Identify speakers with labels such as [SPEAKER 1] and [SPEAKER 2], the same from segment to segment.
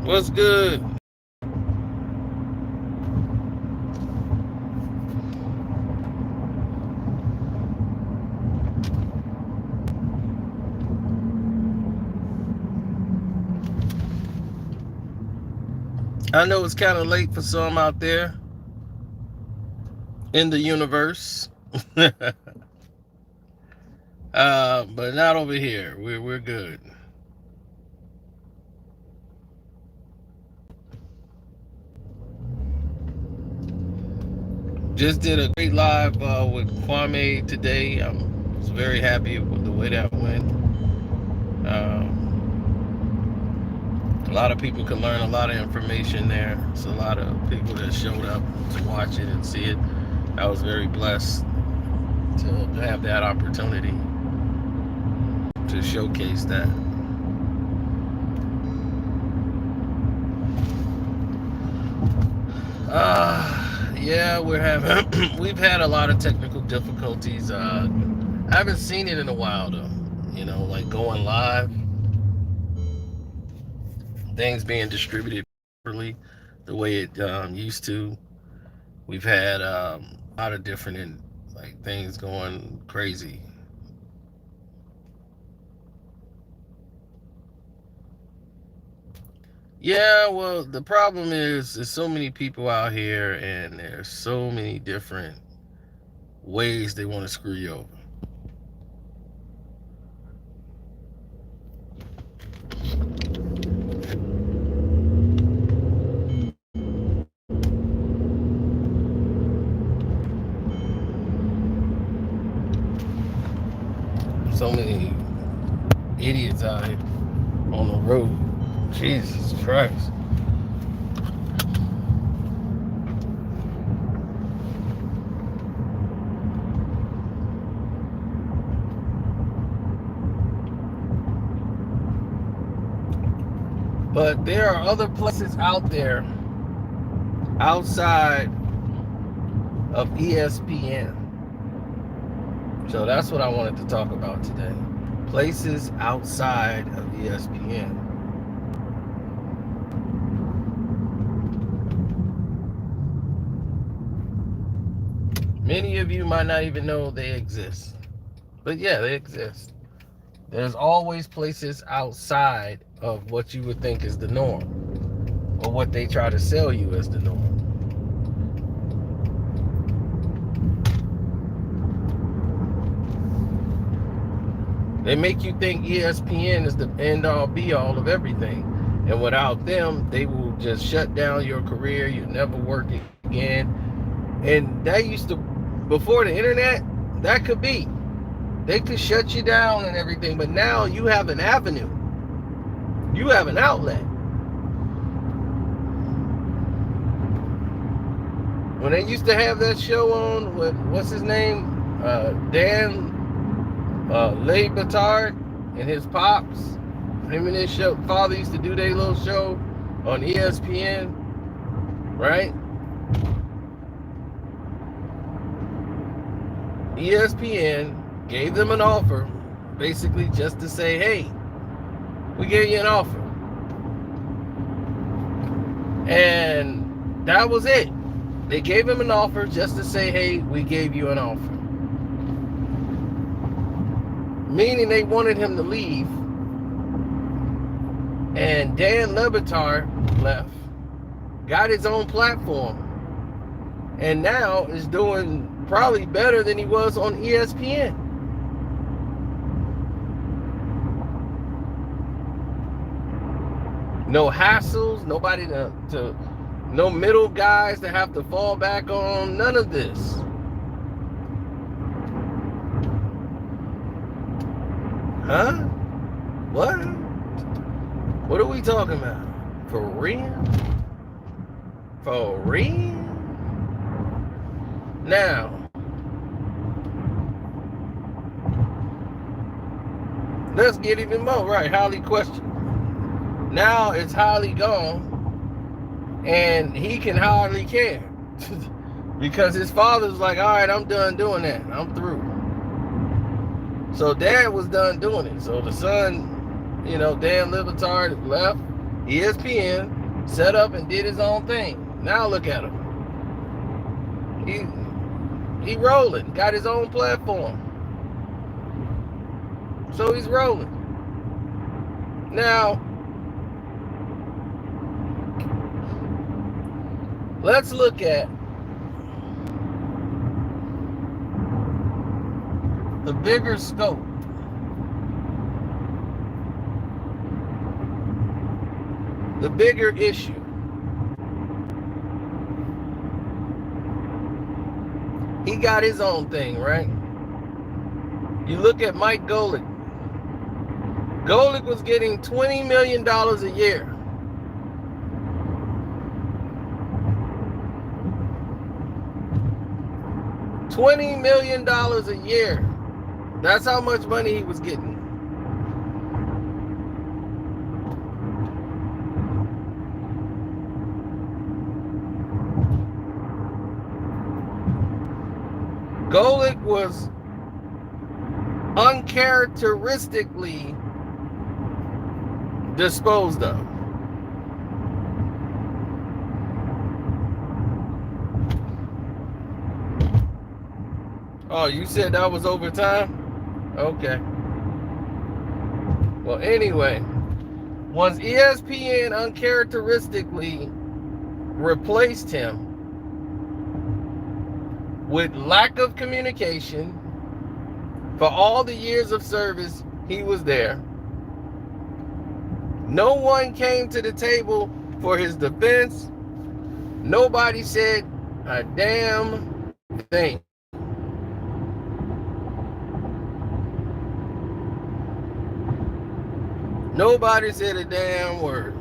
[SPEAKER 1] What's good? I know it's kind of late for some out there in the universe, but not over here. We're good. Just did a great live with Kwame today. I was very happy with the way that went. A lot of people can learn a lot of information there. It's a lot of people that showed up to watch it and see it. I was very blessed to have that opportunity to showcase that. Yeah, we've had a lot of technical difficulties. I haven't seen it in a while though. Like going live, things being distributed properly, the way it used to. We've had a lot of different like things going crazy. Yeah, well, the problem is there's so many people out here, and there's so many different ways they want to screw you over. So many idiots out here on the road. Jesus Christ. But there are other places out there outside of ESPN. So that's what I wanted to talk about today. Places outside of ESPN. Many of you might not even know they exist. But yeah, they exist. There's always places outside of what you would think is the norm, or what they try to sell you as the norm. They make you think ESPN is the end all be all of everything. And without them, they will just shut down your career. You'll never work again. And that used to, before the internet, that could be. They could shut you down and everything. But now you have an avenue. You have an outlet. When they used to have that show on with, what's his name? Dan Le Batard and his pops. Him and his father used to do their little show on ESPN, right? ESPN gave them an offer, basically just to say, hey, we gave you an offer. And that was it. They gave him an offer just to say, hey, we gave you an offer. Meaning they wanted him to leave. And Dan Le Batard left, got his own platform, and now is doing probably better than he was on ESPN. No hassles, nobody to no middle guys to have to fall back on, none of this. Huh? What? What are we talking about? For real? For real? Now, let's get even more right. Holly question. Now it's Holly gone, and he can hardly care because his father's like, all right, I'm done doing that. I'm through. So dad was done doing it. So the son, Dan Le Batard left, ESPN set up and did his own thing. Now look at him. He rolling. Got his own platform. So he's rolling. Now, let's look at the bigger scope. The bigger issue. He got his own thing, right? You look at Mike Golick. Golick was getting $20 million a year. $20 million a year. That's how much money he was getting. Golick was uncharacteristically disposed of. Oh, you said that was overtime? Okay. Well, anyway, once ESPN uncharacteristically replaced him with lack of communication for all the years of service he was there, no one came to the table for his defense. Nobody said a damn thing. Nobody said a damn word.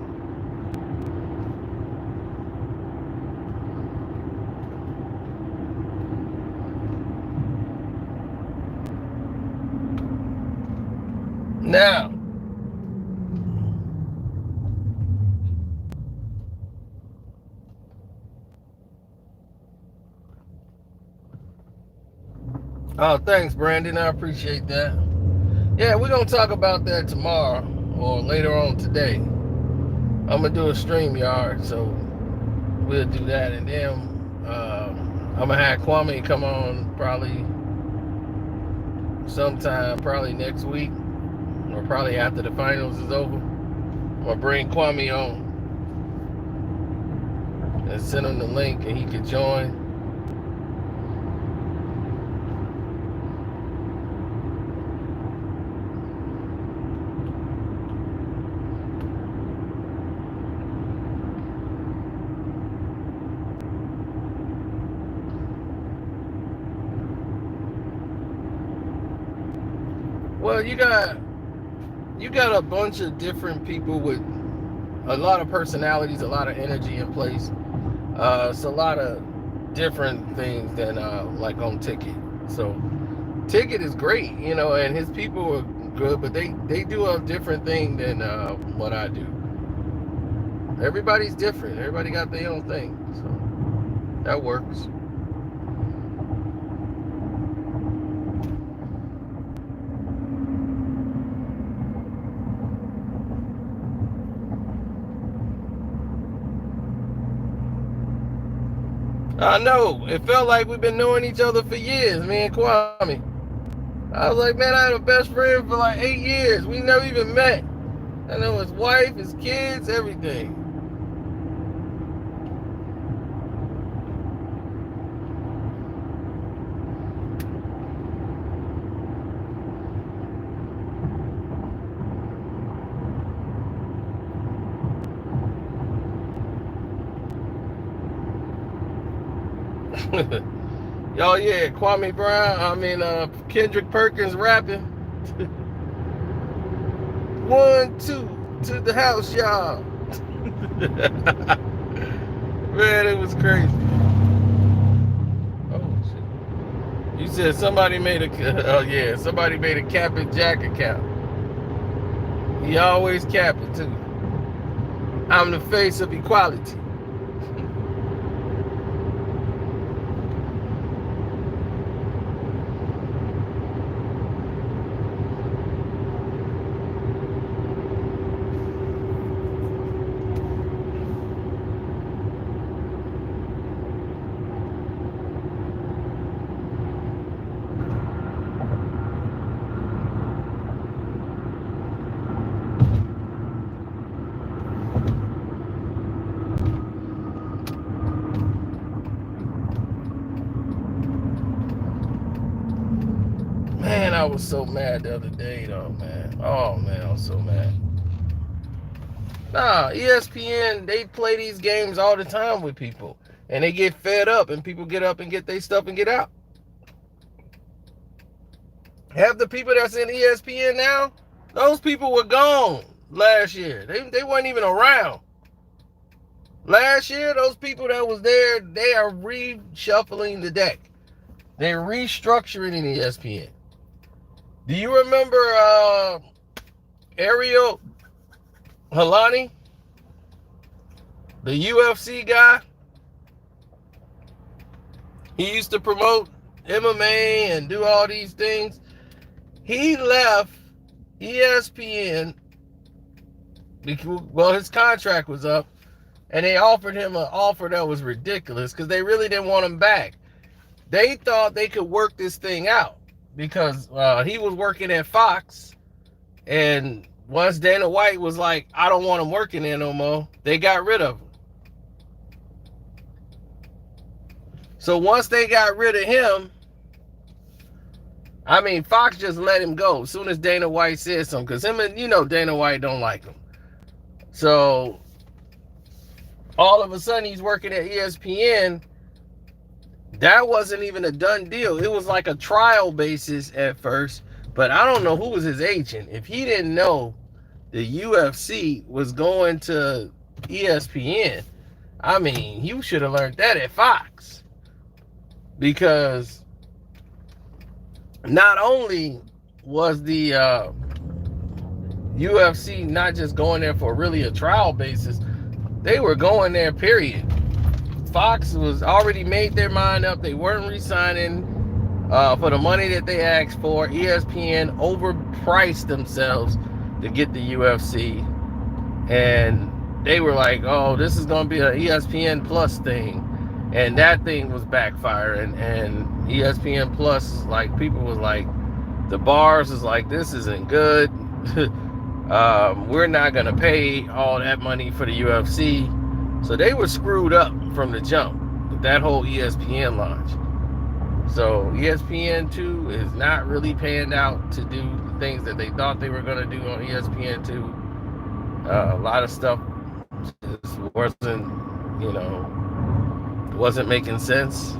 [SPEAKER 1] Now, oh, thanks, Brandon. I appreciate that. Yeah, we're going to talk about that tomorrow or later on today. I'm going to do a StreamYard, so we'll do that. And then I'm going to have Kwame come on probably sometime, probably next week, or probably after the finals is over. I'm going to bring Kwame on and send him the link and he could join. Well, you got a bunch of different people with a lot of personalities, a lot of energy in place. It's a lot of different things than like on Ticket. So Ticket is great, you know, and his people are good, but they do a different thing than what I do. Everybody's different. Everybody got their own thing, so that works. I know. It felt like we've been knowing each other for years, me and Kwame. I was like, man, I had a best friend for like 8 years. We never even met. I know his wife, his kids, everything. Y'all, yeah, Kwame Brown, Kendrick Perkins rapping. 1, 2 to the house, y'all. Man, it was crazy. Oh shit. You said somebody made somebody made a Cap and Jack account. He always cap it too. I'm the face of equality. I was so mad the other day, though, man. Oh, man, I was so mad. Nah, ESPN, they play these games all the time with people. And they get fed up, and people get up and get their stuff and get out. Half the people that's in ESPN now, those people were gone last year. They weren't even around. Last year, those people that was there, they are reshuffling the deck. They're restructuring in ESPN. Do you remember Ariel Helwani, the UFC guy? He used to promote MMA and do all these things. He left ESPN because, well, his contract was up, and they offered him an offer that was ridiculous because they really didn't want him back. They thought they could work this thing out because he was working at Fox, and once Dana White was like, I don't want him working there no more, they got rid of him. So once they got rid of him, I mean, Fox just let him go as soon as Dana White said something, because him and, Dana White don't like him. So all of a sudden he's working at ESPN. That wasn't even a done deal. It was like a trial basis at first, but I don't know who was his agent. If he didn't know the UFC was going to ESPN, I mean, you should have learned that at Fox. Because not only was the UFC not just going there for really a trial basis, they were going there, period. Fox was already made their mind up. They weren't re-signing for the money that they asked for. ESPN overpriced themselves to get the UFC. And they were like, oh, this is going to be an ESPN Plus thing. And that thing was backfiring. And ESPN Plus, like, people was like, the bars is like, this isn't good. We're not going to pay all that money for the UFC. So they were screwed up from the jump with that whole ESPN launch. So ESPN2 is not really paying out to do the things that they thought they were going to do on ESPN2. A lot of stuff just wasn't making sense.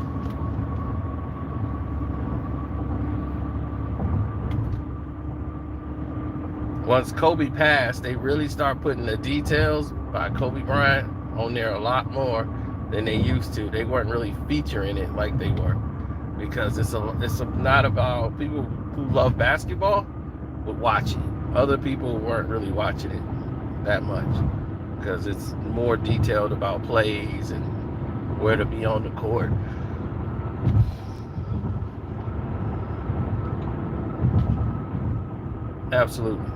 [SPEAKER 1] Once Kobe passed, they really start putting the details by Kobe Bryant on there a lot more than they used to. They weren't really featuring it like they were, because it's not about people who love basketball would watch it. Other people weren't really watching it that much because it's more detailed about plays and where to be on the court. Absolutely.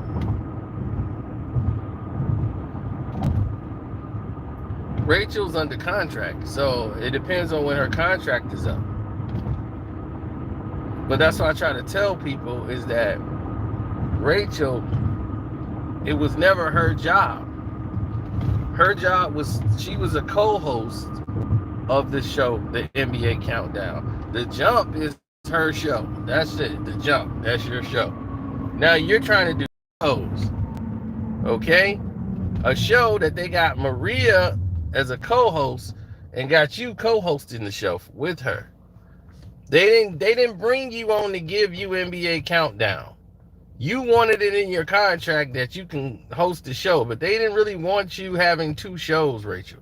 [SPEAKER 1] Rachel's under contract, so it depends on when her contract is up. But that's what I try to tell people, is that Rachel, it was never her job. Her job was, she was a co-host of the show, the NBA Countdown. The Jump is her show. That's it. The Jump, that's your show. Now you're trying to do shows, okay? A show that they got Maria as a co-host and got you co-hosting the show with her. They didn't bring you on to give you NBA Countdown. You wanted it in your contract that you can host the show, but they didn't really want you having two shows, Rachel.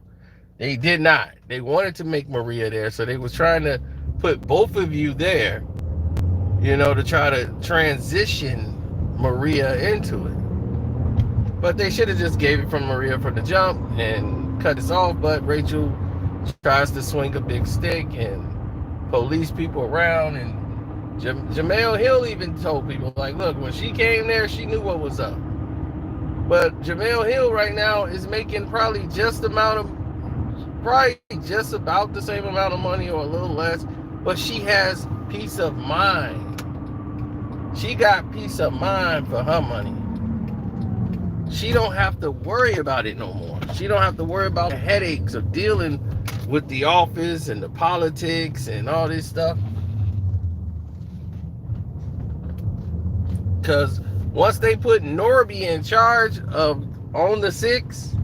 [SPEAKER 1] They did not. They wanted to make Maria there, so they was trying to put both of you there, to try to transition Maria into it. But they should have just gave it from Maria from the jump and cut this off. But Rachel tries to swing a big stick and police people around, and Jemele Hill even told people, like, look, when she came there, she knew what was up. But Jemele Hill right now is making probably just about the same amount of money or a little less, but she has peace of mind. She got peace of mind for her money. She don't have to worry about it no more. She don't have to worry about the headaches of dealing with the office and the politics and all this stuff. Because once they put Norby in charge of On the Six,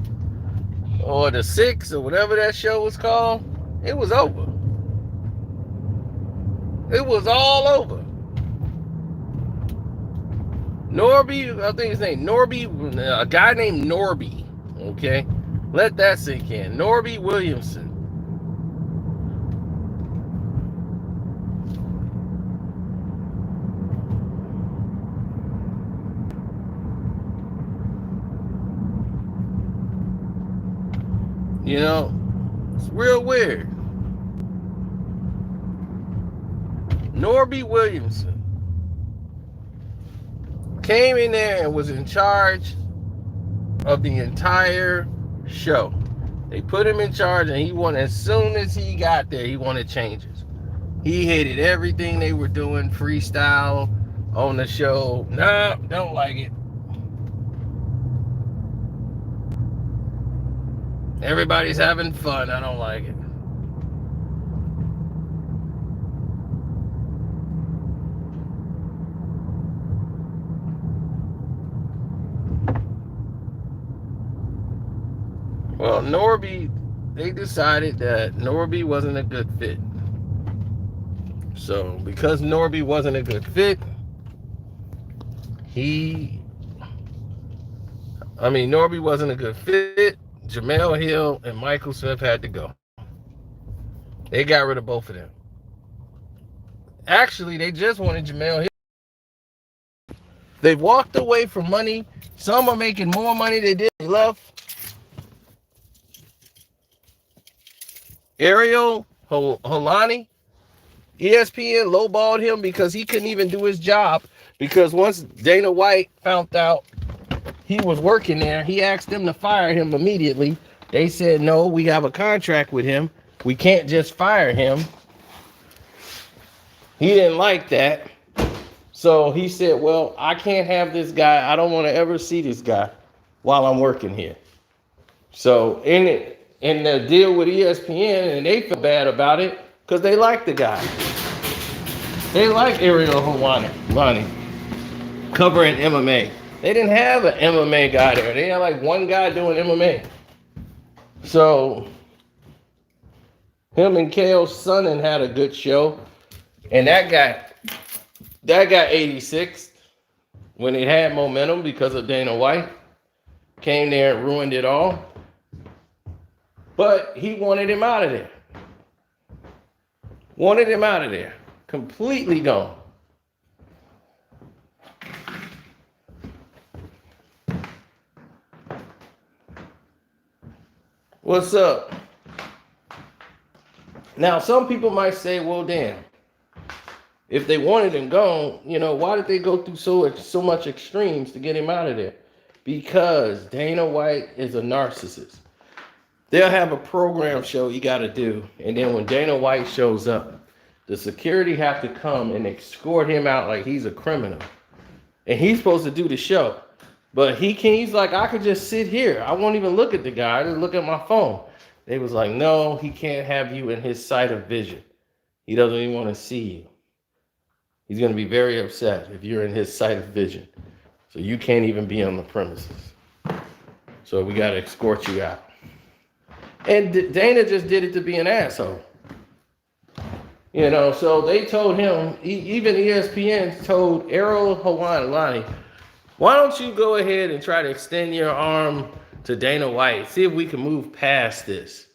[SPEAKER 1] or the Six, or whatever that show was called, it was over. It was all over. Norby, I think his name, Norby, a guy named Norby, okay? Let that sink in. Norby Williamson. You know, it's real weird. Norby Williamson came in there and was in charge of the entire show. They put him in charge, and he wanted, as soon as he got there, he wanted changes. He hated everything they were doing, freestyle on the show. Nah, don't like it. Everybody's having fun. I don't like it. Well, Norby, they decided that Norby wasn't a good fit. So, because Norby wasn't a good fit, Norby wasn't a good fit. Jamel Hill and Michael Smith had to go. They got rid of both of them. Actually, they just wanted Jamel Hill. They've walked away from money. Some are making more money than they left. Ariel Helwani, ESPN lowballed him because he couldn't even do his job. Because once Dana White found out he was working there, he asked them to fire him immediately. They said, no, we have a contract with him. We can't just fire him. He didn't like that. So he said, well, I can't have this guy. I don't want to ever see this guy while I'm working here. So in the deal with ESPN, and they feel bad about it because they like the guy. They like Ariel Helwani covering MMA. They didn't have an MMA guy there. They had like one guy doing MMA. So him and Chael Sonnen had a good show, and that got 86th when it had momentum because of Dana White. Came there and ruined it all. But he wanted him out of there. Wanted him out of there. Completely gone. What's up? Now, some people might say, well, damn. If they wanted him gone, why did they go through so much extremes to get him out of there? Because Dana White is a narcissist. They'll have a program show you got to do, and then when Dana White shows up, the security have to come and escort him out like he's a criminal. And he's supposed to do the show. But he's like, I could just sit here. I won't even look at the guy. I just look at my phone. They was like, no, he can't have you in his sight of vision. He doesn't even want to see you. He's going to be very upset if you're in his sight of vision. So you can't even be on the premises. So we got to escort you out. And Dana just did it to be an asshole. So they told him, even ESPN told Ariel Helwani, why don't you go ahead and try to extend your arm to Dana White? See if we can move past this.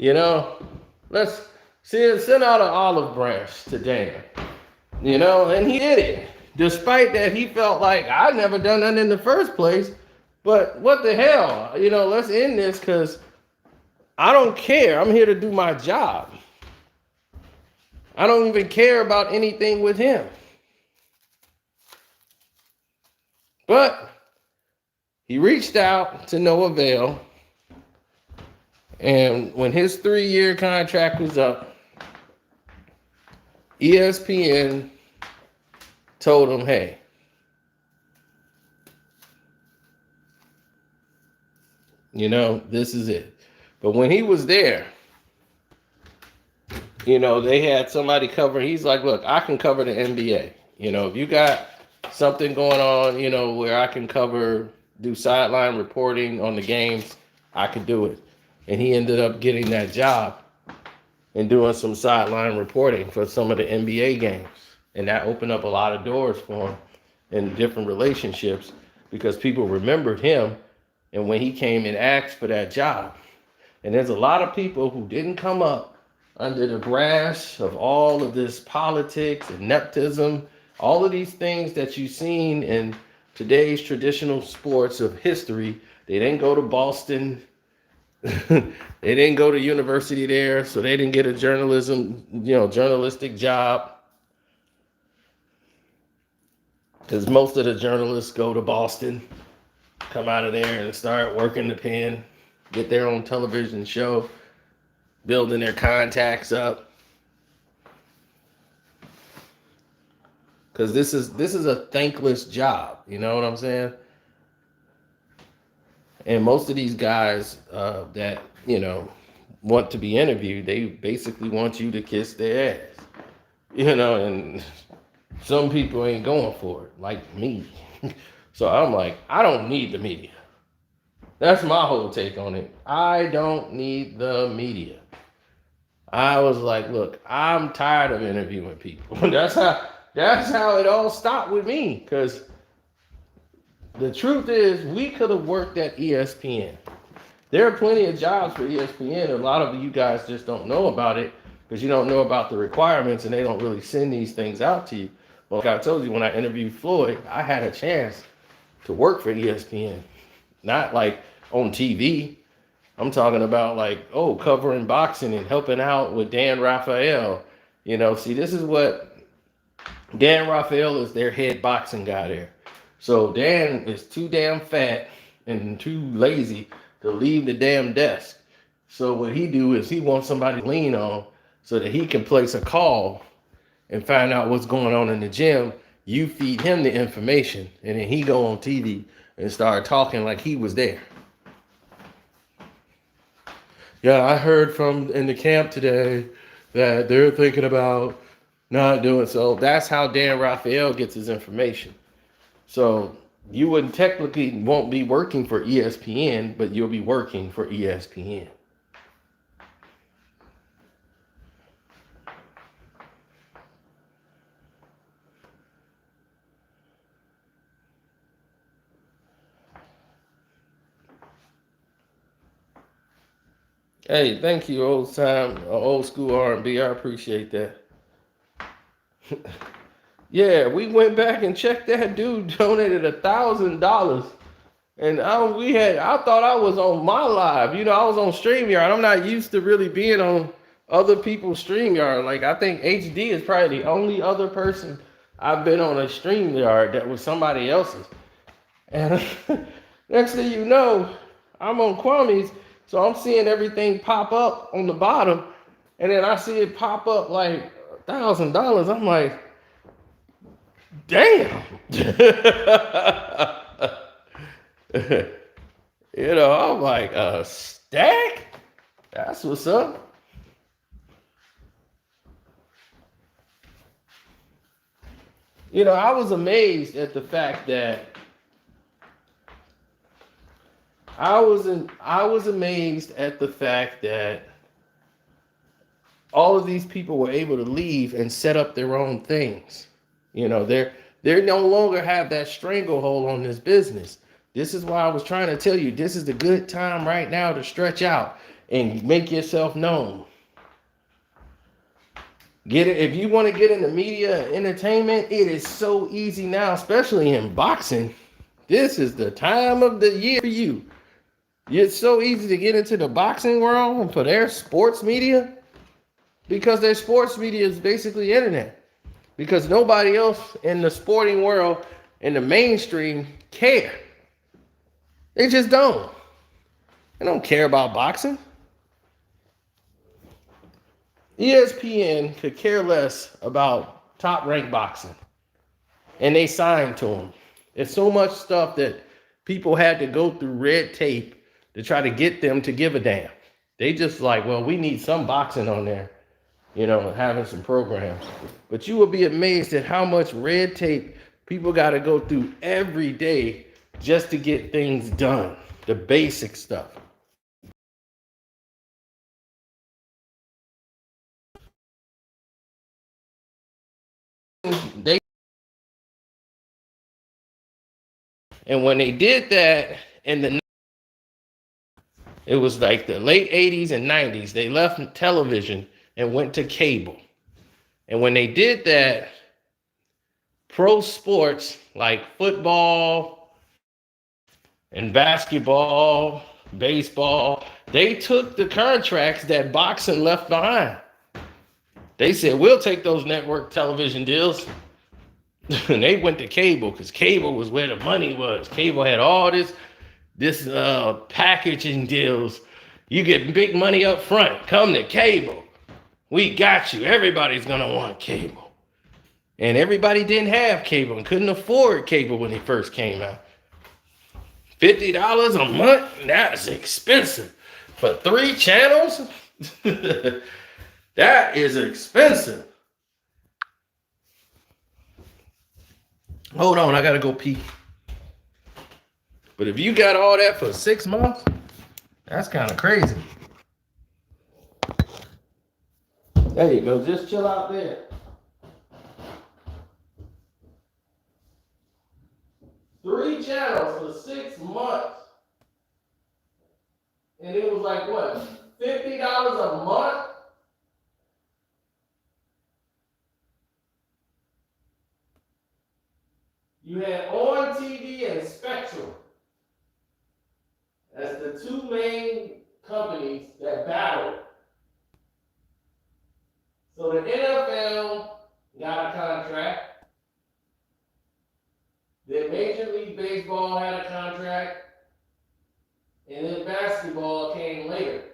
[SPEAKER 1] Let's send out an olive branch to Dana. And he did it. Despite that, he felt like, I've never done that in the first place. But what the hell? Let's end this because I don't care. I'm here to do my job. I don't even care about anything with him. But he reached out to no avail. And when his 3-year contract was up, ESPN told him, hey, this is it. But when he was there, they had somebody covering. He's like, look, I can cover the NBA. If you got something going on, where I can do sideline reporting on the games, I could do it. And he ended up getting that job and doing some sideline reporting for some of the NBA games. And that opened up a lot of doors for him in different relationships because people remembered him and when he came and asked for that job. And there's a lot of people who didn't come up under the grasp of all of this politics and nepotism, all of these things that you've seen in today's traditional sports of history. They didn't go to Boston. They didn't go to university there, so they didn't get a journalistic job. Because most of the journalists go to Boston, come out of there and start working the pen, get their own television show, building their contacts up. Because this is a thankless job, you know what I'm saying? And most of these guys that, want to be interviewed, they basically want you to kiss their ass, and some people ain't going for it, like me. So I'm like, I don't need the media. That's my whole take on it. I don't need the media. I was like, look, I'm tired of interviewing people. That's how it all stopped with me. Because the truth is, we could have worked at ESPN. There are plenty of jobs for ESPN. A lot of you guys just don't know about it because you don't know about the requirements and they don't really send these things out to you. Well, like I told you, when I interviewed Floyd, I had a chance to work for ESPN. Not like on TV. I'm talking about covering boxing and helping out with Dan Rafael. See, this is what Dan Rafael is, their head boxing guy there. So Dan is too damn fat and too lazy to leave the damn desk. So what he do is he wants somebody to lean on so that he can place a call and find out what's going on in the gym. You feed him the information and then he go on TV and start talking like he was there. Yeah, I heard from in the camp today that they're thinking about not doing so. That's how Dan Rafael gets his information. So you won't be working for ESPN, but you'll be working for ESPN. Hey, thank you, old school R&B. I appreciate that. Yeah, we went back and checked that dude donated $1,000. And I thought I was on my live. I was on StreamYard. I'm not used to really being on other people's StreamYard. Like, I think HD is probably the only other person I've been on a StreamYard that was somebody else's. And next thing you know, I'm on Kwame's, so I'm seeing everything pop up on the bottom, and then I see it pop up like $1,000. I'm like, damn. I'm like, a stack? That's what's up. I was amazed at the fact that I was amazed at the fact that all of these people were able to leave and set up their own things. They no longer have that stranglehold on this business. This is why I was trying to tell you, this is the good time right now to stretch out and make yourself known. If you want to get into media and entertainment, it is so easy now, especially in boxing. This is the time of the year for you. It's so easy to get into the boxing world and for their sports media because their sports media is basically internet. Because nobody else in the sporting world, in the mainstream, care. They just don't. They don't care about boxing. ESPN could care less about top-ranked boxing. And they signed to them. There's so much stuff that people had to go through red tape to try to get them to give a damn. They just like, well, we need some boxing on there, having some programs. But you will be amazed at how much red tape People got to go through every day just to get things done, the basic stuff. They and when they did that in the it was like the late 80s and 90s, they left television and went to cable. And when they did that, pro sports like football and basketball, baseball, they took the contracts that boxing left behind. They said, we'll take those network television deals. And they went to cable because cable was where the money was. Cable had all this packaging deals. You get big money up front. Come to cable. We got you. Everybody's going to want cable. And everybody didn't have cable and couldn't afford cable when it first came out. $50 a month? That's expensive. For 3 channels? That is expensive. Hold on, I gotta go pee. But if you got all that for 6 months, that's kind of crazy. There you go, just chill out there. 3 channels for 6 months. And it was like what? $50 a month? You had On TV and Spectrum as the 2 main companies that battled. So the NFL got a contract. Then Major League Baseball had a contract. And then basketball came later.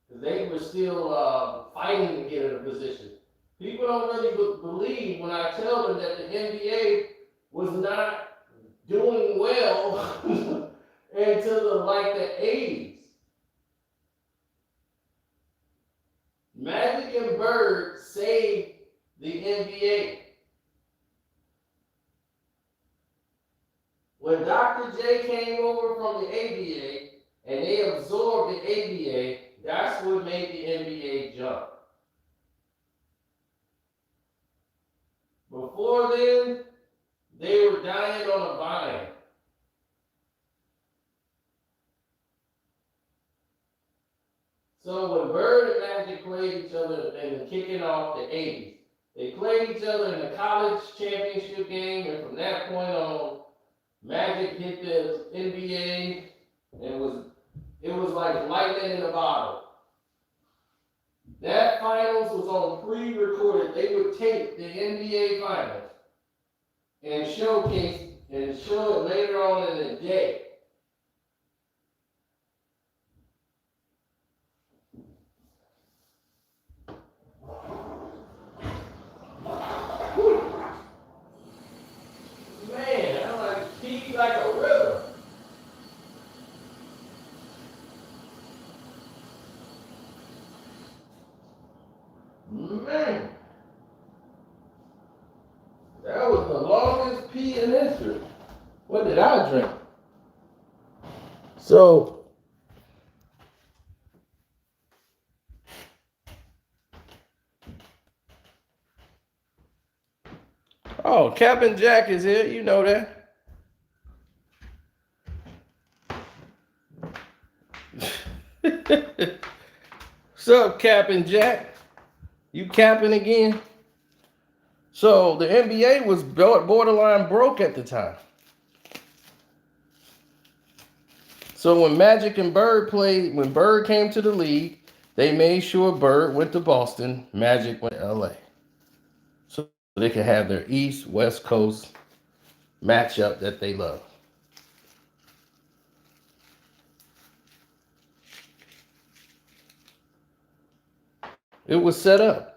[SPEAKER 1] Because they were still fighting to get in a position. People don't really believe when I tell them that the NBA was not doing well until the 80s. Magic and Bird saved the NBA. When Dr. J came over from the ABA and they absorbed the ABA, that's what made the NBA jump. Before then, they were dying on a vine. So when Bird and Magic played each other and kicking off the 80s, they played each other in the college championship game, and from that point on, Magic hit the NBA, and it was like lightning in a bottle. That finals was on pre-recorded. They would tape the NBA finals and showcase and show it later on in the day. Man, I'm like pee like a river. Man, that was the longest pee in history. What did I drink? So, oh, Captain Jack is here. You know that. What's up, Captain Jack? You capping again? So the NBA was borderline broke at the time. So when Magic and Bird played, when Bird came to the league, they made sure Bird went to Boston, Magic went to LA. So they could have their East, West Coast matchup that they love. It was set up.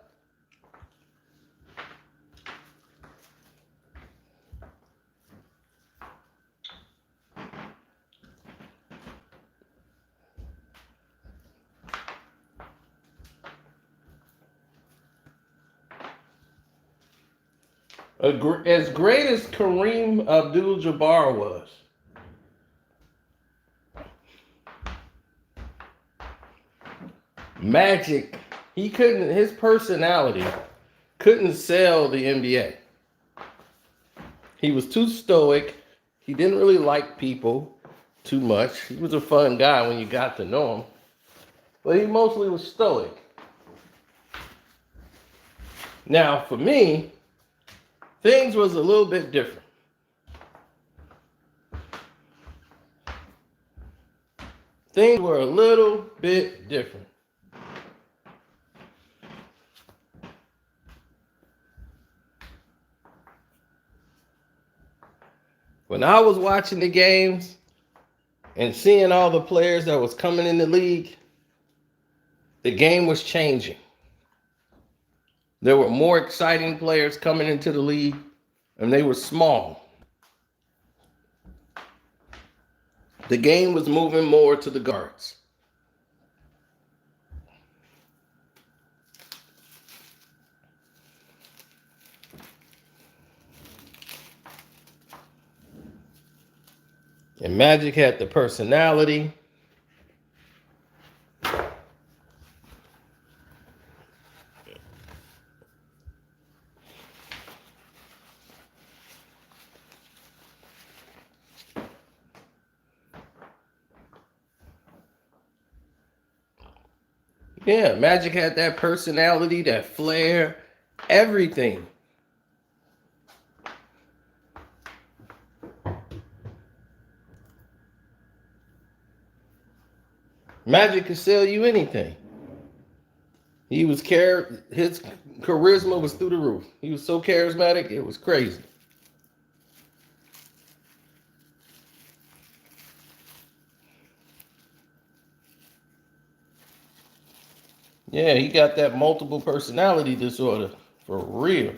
[SPEAKER 1] As great as Kareem Abdul-Jabbar was, Magic, he couldn't. His personality couldn't sell the NBA. He was too stoic. He didn't really like people too much. He was a fun guy when you got to know him, but he mostly was stoic. Now, for me, things was a little bit different. Things were a little bit different. When I was watching the games and seeing all the players that was coming in the league, the game was changing. There were more exciting players coming into the league, and they were small. The game was moving more to the guards. And Magic had the personality. Yeah, Magic had that personality, that flair, everything. Magic could sell you anything. His charisma was through the roof. He was so charismatic, it was crazy. Yeah, he got that multiple personality disorder for real.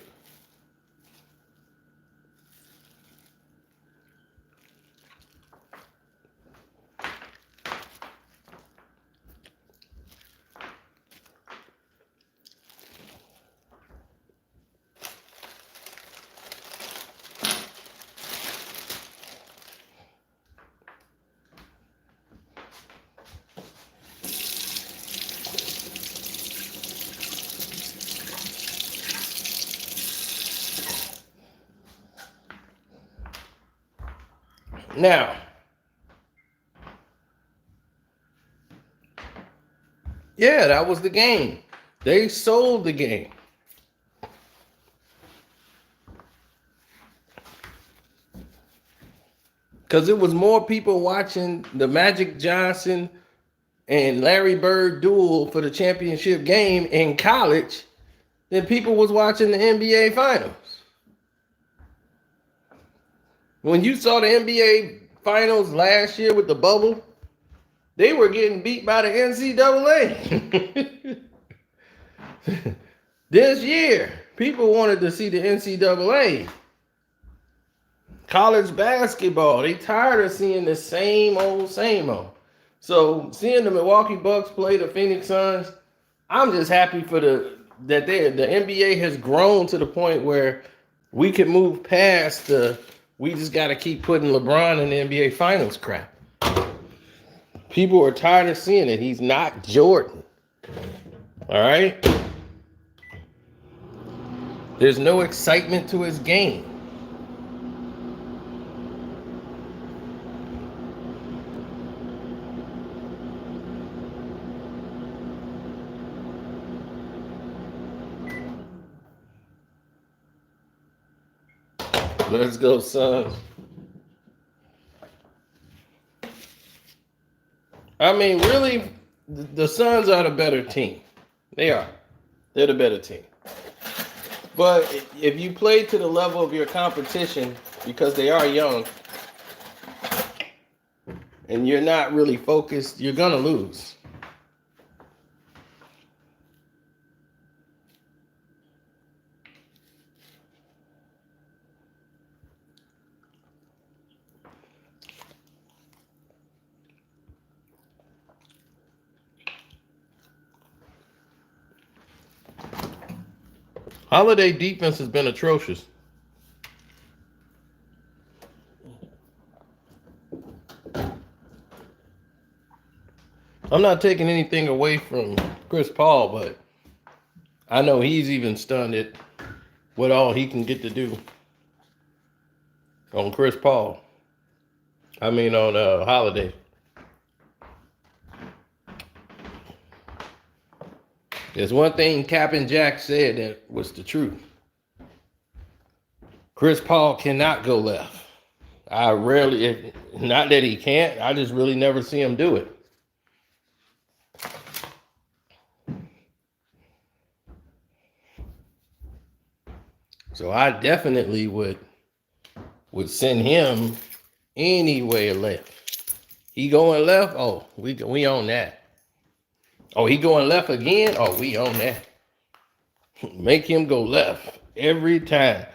[SPEAKER 1] Now, yeah, that was the game. They sold the game. Because it was more people watching the Magic Johnson and Larry Bird duel for the championship game in college than people was watching the NBA Finals. When you saw the NBA Finals last year with the bubble, they were getting beat by the NCAA. This year, people wanted to see the NCAA. College basketball, they tired of seeing the same old, same old. So seeing the Milwaukee Bucks play the Phoenix Suns, I'm just happy for the NBA has grown to the point where we can move past we just got to keep putting LeBron in the NBA Finals crap. People are tired of seeing it. He's not Jordan. All right? There's no excitement to his game. Let's go, Suns. I mean, really, the Suns are the better team. They are. They're the better team. But if you play to the level of your competition, because they are young, and you're not really focused, you're going to lose. Holiday defense has been atrocious. I'm not taking anything away from Chris Paul, but I know he's even stunned at what all he can get to do on Chris Paul. I mean, on Holiday. There's one thing Captain Jack said that was the truth. Chris Paul cannot go left. I rarely, not that he can't, I just really never see him do it. So I definitely would send him anywhere left. He going left? Oh, we on that. Oh, he going left again? Oh, we on that. Make him go left every time.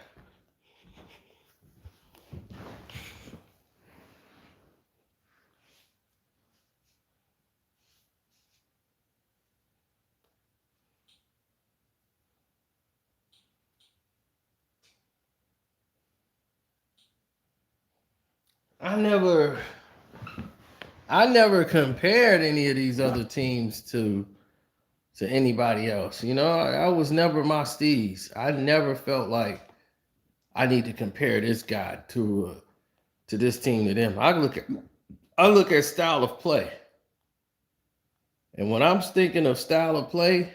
[SPEAKER 1] I never compared any of these other teams to anybody else. You know, I was never my steez. I never felt like I need to compare this guy to this team to them. I look at style of play, and when I'm thinking of style of play,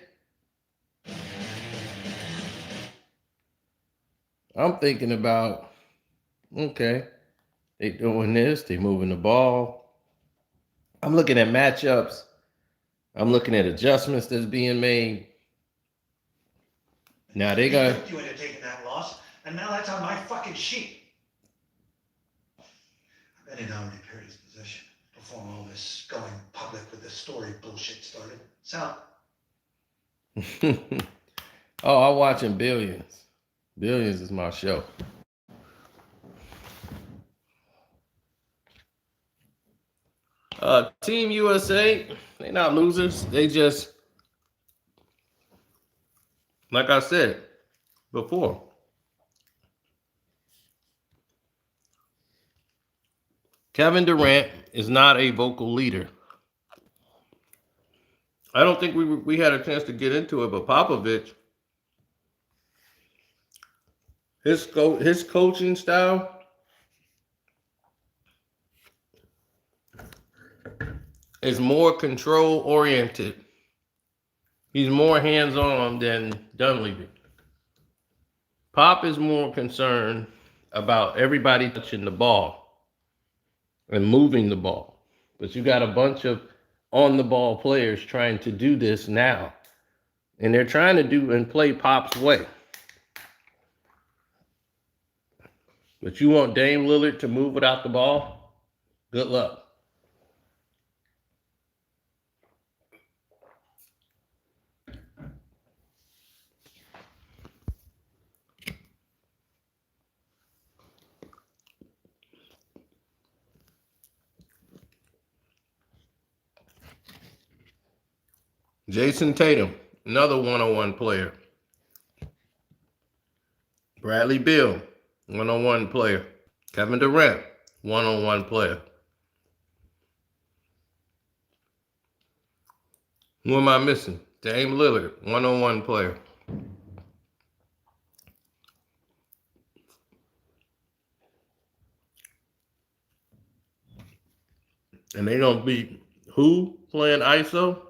[SPEAKER 1] I'm thinking about, okay, they doing this, they moving the ball. I'm looking at matchups. I'm looking at adjustments that's being made. Now they got
[SPEAKER 2] you into taking that loss, and now that's on my fucking sheet. I've been in Omni Perry's position before all this going public with this story bullshit started. So,
[SPEAKER 1] oh, I'm watching Billions. Billions is my show. Team USA, they not losers. They just, like I said before, Kevin Durant is not a vocal leader. I don't think we had a chance to get into it, but Popovich, his coaching style is more control oriented. He's more hands on than Dunleavy. Pop is more concerned about everybody touching the ball and moving the ball. But you got a bunch of on the ball players trying to do this now. And they're trying to do and play Pop's way. But you want Dame Lillard to move without the ball? Good luck. Jason Tatum, another one-on-one player. Bradley Beal, one-on-one player. Kevin Durant, one-on-one player. Who am I missing? Dame Lillard, one-on-one player. And they gonna beat who playing ISO?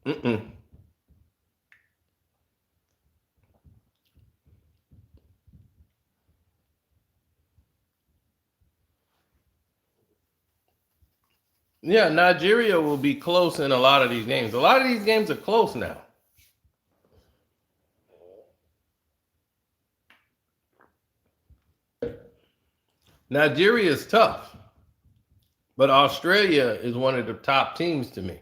[SPEAKER 1] Mm-mm. Yeah, Nigeria will be close in a lot of these games. A lot of these games are close now. Nigeria is tough, but Australia is one of the top teams to me.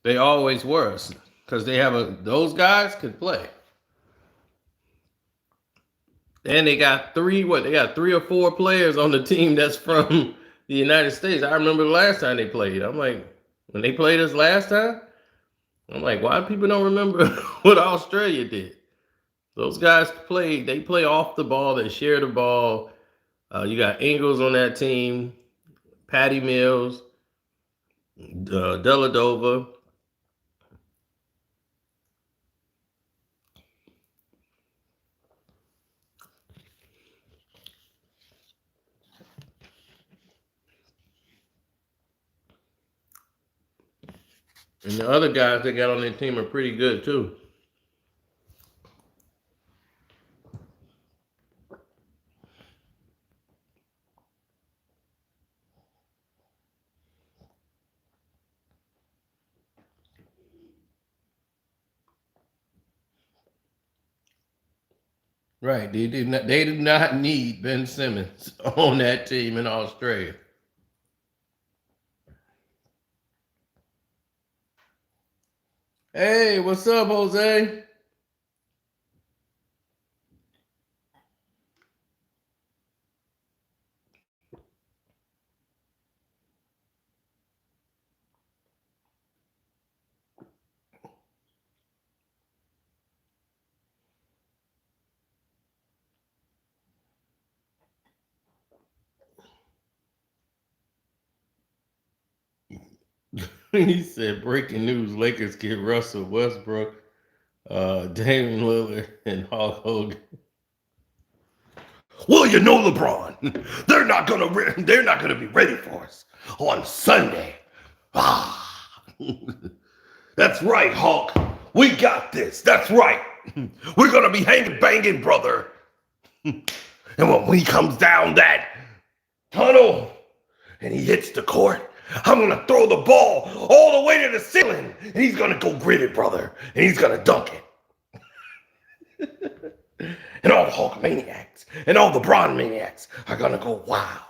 [SPEAKER 1] They always were because they have those guys could play. And they got they got 3 or 4 players on the team that's from the United States. I remember the last time they played. I'm like, when they played us last time, I'm like, why people don't remember what Australia did? Those guys play. They play off the ball. They share the ball. You got Ingles on that team, Patty Mills, Deladova. And the other guys they got on their team are pretty good too. Right. They did not need Ben Simmons on that team in Australia. Hey, what's up, Jose? He said, breaking news, Lakers get Russell Westbrook, Damian Lillard, and Hulk Hogan. Well, you know, LeBron, they're not gonna be ready for us on Sunday. Ah, that's right, Hulk. We got this. That's right. We're gonna be hanging banging, brother. And when he comes down that tunnel and he hits the court, I'm gonna throw the ball all the way to the ceiling, and he's gonna go grit it, brother, and he's gonna dunk it. And all the Hulk maniacs and all the Bron maniacs are gonna go, wow.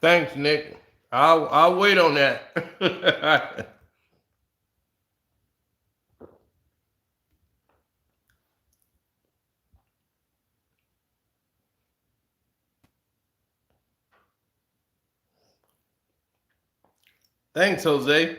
[SPEAKER 1] Thanks, Nick. I'll wait on that. Thanks, Jose.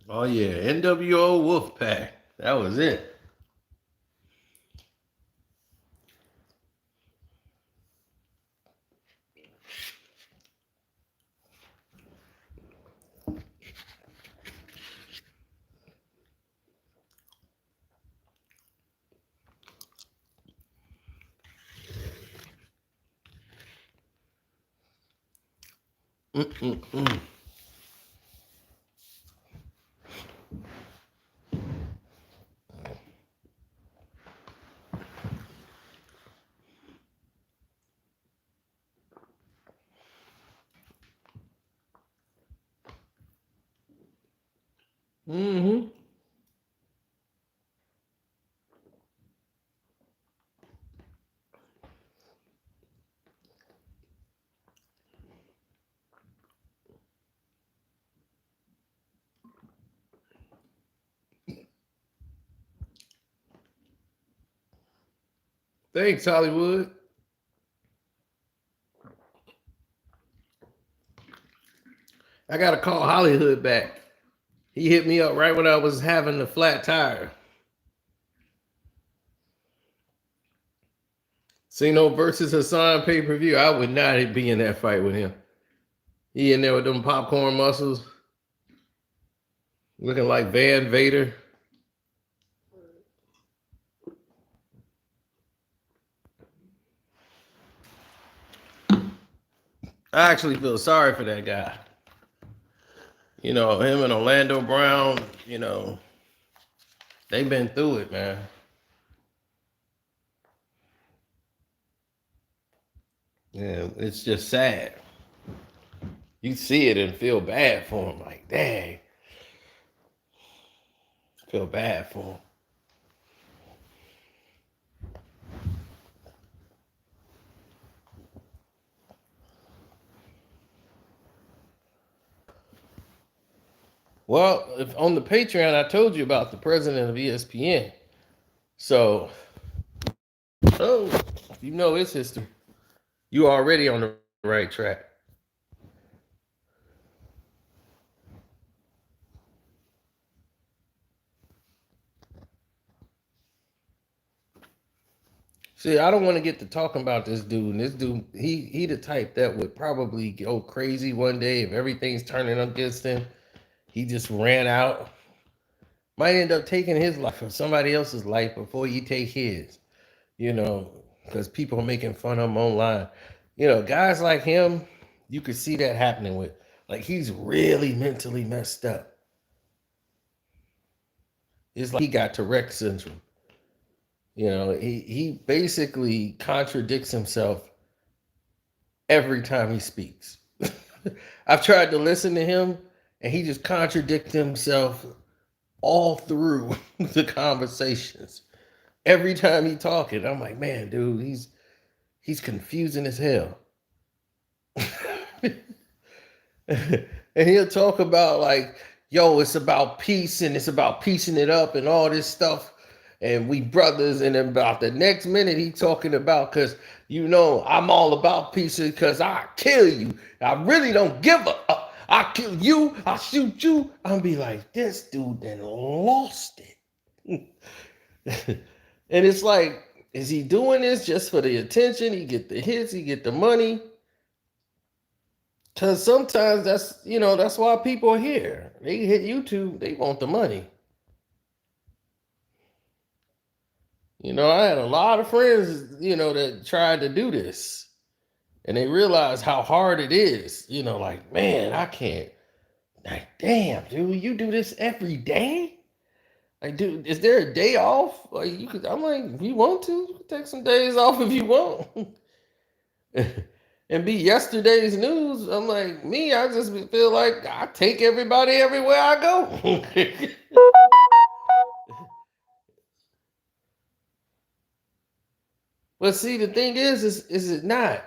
[SPEAKER 1] Oh yeah, NWO Wolfpack. That was it. Mm-mm-mm. Mm-hmm. Thanks, Hollywood. I gotta call Hollywood back. He hit me up right when I was having the flat tire. Cena versus Hassan pay-per-view. I would not be in that fight with him. He in there with them popcorn muscles, looking like Van Vader. I actually feel sorry for that guy. You know, him and Orlando Brown, you know, they've been through it, man. Yeah, it's just sad. You see it and feel bad for him. Like, dang. Feel bad for him. Well, if on the Patreon, I told you about the president of ESPN. So, oh, you know his history. You already on the right track. See, I don't want to get to talking about this dude. And this dude, he the type that would probably go crazy one day if everything's turning against him. He just ran out. Might end up taking his life or somebody else's life before you take his. You know, because people are making fun of him online. You know, guys like him, you could see that happening with. Like, he's really mentally messed up. It's like he got Tourette syndrome. You know, he basically contradicts himself every time he speaks. I've tried to listen to him, and he just contradicts himself all through the conversations. Every time he talking, I'm like, man, dude, he's confusing as hell. And he'll talk about like, yo, it's about peace and it's about piecing it up and all this stuff. And we brothers, and then about the next minute he talking about, because you know I'm all about peace because I kill you. I really don't give a I kill you, I shoot you. I'll be like, this dude then lost it. And it's like, is he doing this just for the attention? He get the hits, he get the money. Cause sometimes that's, you know, that's why people are here. They hit YouTube, they want the money. You know, I had a lot of friends, you know, that tried to do this, and they realized how hard it is. You know, like, man, I can't. Like, damn, dude, you do this every day? Like, dude, is there a day off? Like, you could. I'm like, if you want to, you can take some days off if you want. And be yesterday's news. I'm like, me, I just feel like I take everybody everywhere I go. But see, the thing is it not?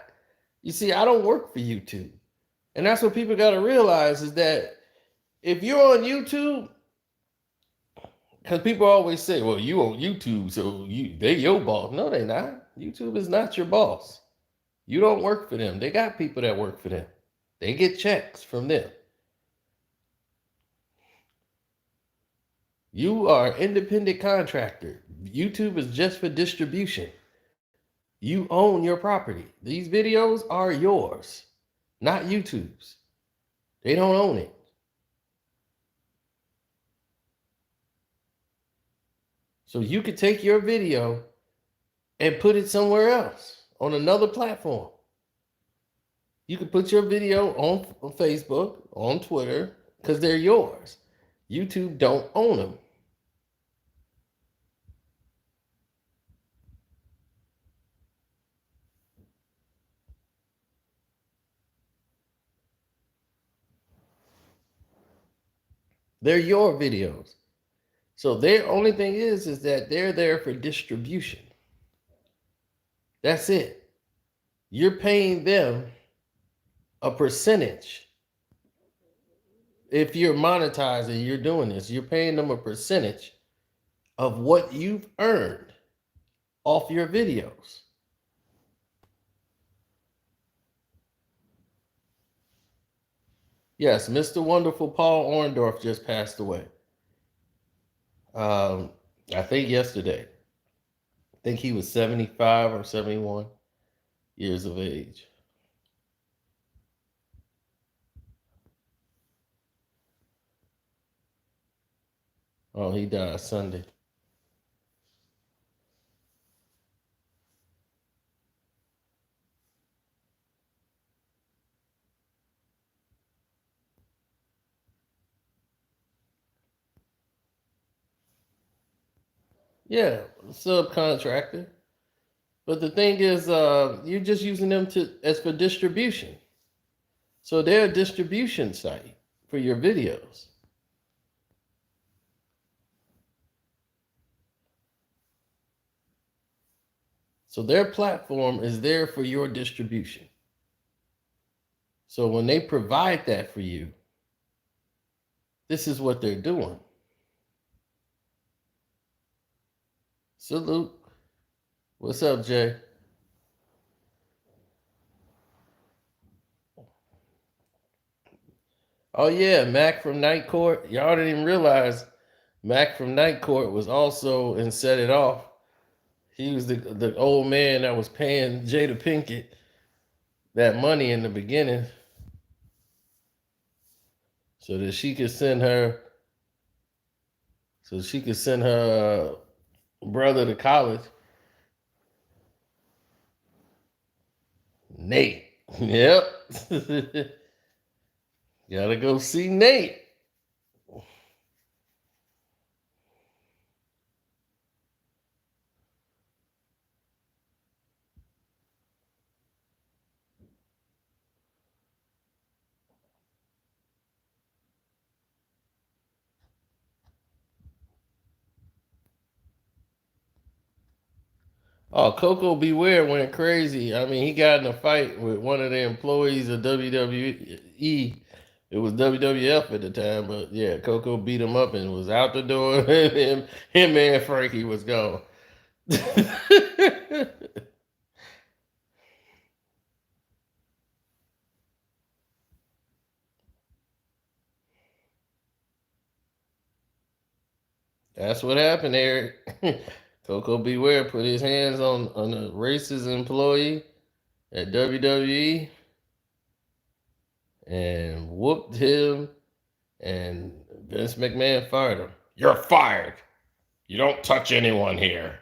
[SPEAKER 1] You see, I don't work for YouTube. And that's what people got to realize is that if you're on YouTube, because people always say, well, you on YouTube, so they your boss. No, they not. YouTube is not your boss. You don't work for them. They got people that work for them. They get checks from them. You are an independent contractor. YouTube is just for distribution. You own your property. These videos are yours, not YouTube's. They don't own it. So you could take your video and put it somewhere else on another platform. You could put your video on Facebook, on Twitter, because they're yours. YouTube don't own them. They're your videos. So their only thing is that they're there for distribution. That's it. You're paying them a percentage. If you're monetizing, you're doing this, you're paying them a percentage of what you've earned off your videos. Yes, Mr. Wonderful Paul Orndorff just passed away. I think yesterday. I think he was 75 or 71 years of age. Oh, he died Sunday. Yeah, subcontractor. But the thing is, you're just using them as for distribution. So they're a distribution site for your videos. So their platform is there for your distribution. So when they provide that for you, this is what they're doing. Salute. What's up, Jay? Oh yeah, Mac from Night Court. Y'all didn't even realize Mac from Night Court was also in Set It Off. He was the old man that was paying Jada Pinkett that money in the beginning so that she could send her brother to college. Nate. Yep. Gotta go see Nate. Oh, Coco Beware went crazy. I mean, he got in a fight with one of the employees of WWE. It was WWF at the time, but yeah, Coco beat him up and was out the door. him and Frankie was gone. That's what happened, Eric. Coco Beware put his hands on a racist employee at WWE and whooped him, and Vince McMahon fired him. You're fired. You don't touch anyone here.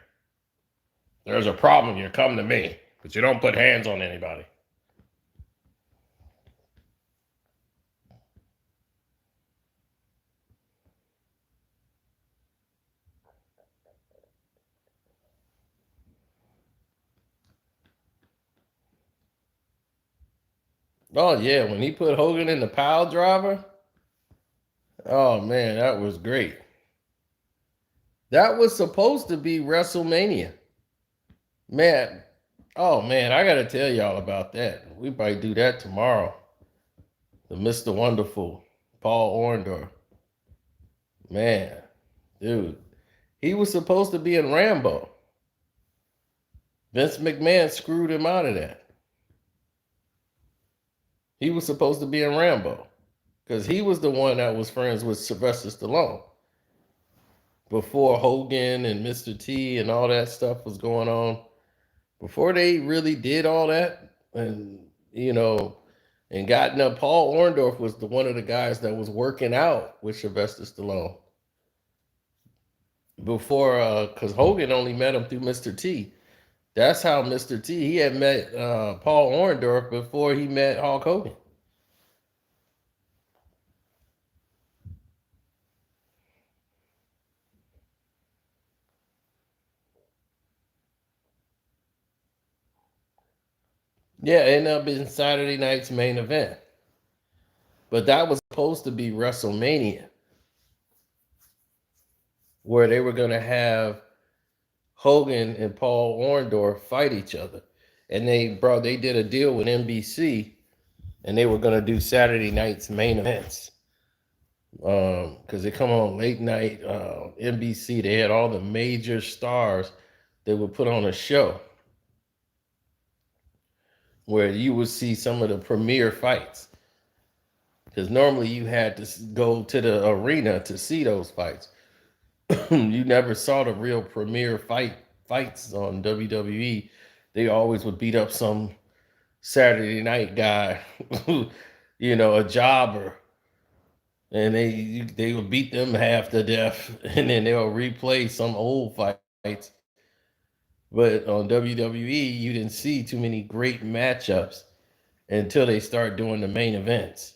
[SPEAKER 1] There's a problem, you come to me, but you don't put hands on anybody. Oh yeah, when he put Hogan in the pile driver, oh man, that was great. That was supposed to be WrestleMania. Man, oh man, I gotta tell y'all about that. We might do that tomorrow. The Mr. Wonderful, Paul Orndorff. Man, dude. He was supposed to be in Rambo. Vince McMahon screwed him out of that. He was supposed to be in Rambo because he was the one that was friends with Sylvester Stallone before Hogan and Mr. T and all that stuff was going on. Before they really did all that, and and gotten up, Paul Orndorff was one of the guys that was working out with Sylvester Stallone before, because Hogan only met him through Mr. T. That's how Mr. T, he had met Paul Orndorff before he met Hulk Hogan. Yeah, it ended up being Saturday night's main event. But that was supposed to be WrestleMania, where they were going to have Hogan and Paul Orndorff fight each other. And they did a deal with NBC, and they were going to do Saturday night's main events. Because they come on late night, NBC, they had all the major stars they would put on a show where you would see some of the premier fights. Because normally you had to go to the arena to see those fights. You never saw the real premier fights on WWE. They always would beat up some Saturday night guy, a jobber, and they would beat them half to death, and then they'll replay some old fights. But on WWE, you didn't see too many great matchups until they start doing the main events.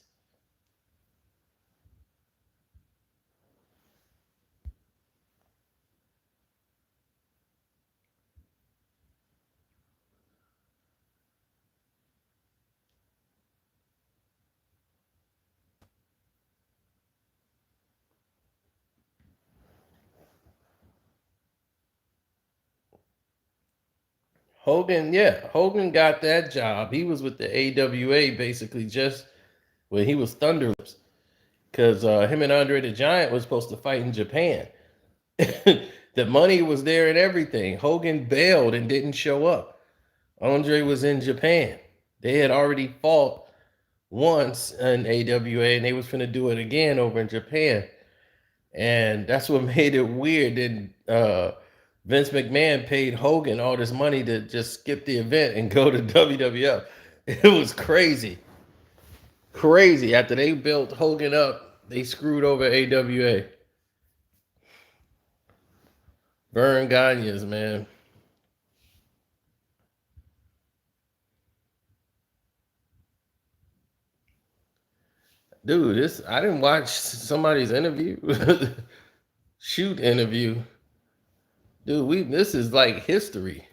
[SPEAKER 1] Hogan got that job. He was with the AWA basically just when he was Thunderlips, because him and Andre the Giant was supposed to fight in Japan. The money was there and everything. Hogan bailed and didn't show up. Andre was in Japan. They had already fought once in AWA, and they was finna do it again over in Japan. And that's what made it weird. Then Vince McMahon paid Hogan all this money to just skip the event and go to WWF. It was crazy. Crazy. After they built Hogan up, they screwed over AWA. Vern Gagne's, man. Dude, I didn't watch somebody's interview. Shoot interview. Dude, this is like history.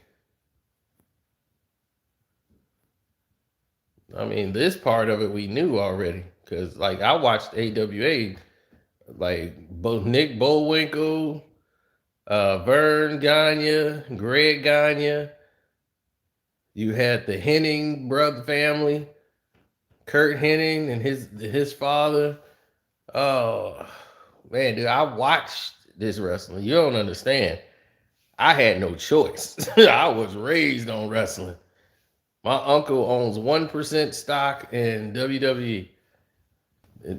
[SPEAKER 1] I mean, this part of it we knew already. Cause like I watched AWA, like both Nick Bullwinkle, Vern Gagne, Greg Gagne. You had the Henning brother family, Kurt Henning and his father. Oh man, dude, I watched this wrestling. You don't understand. I had no choice. I was raised on wrestling. My uncle owns 1% stock in WWE.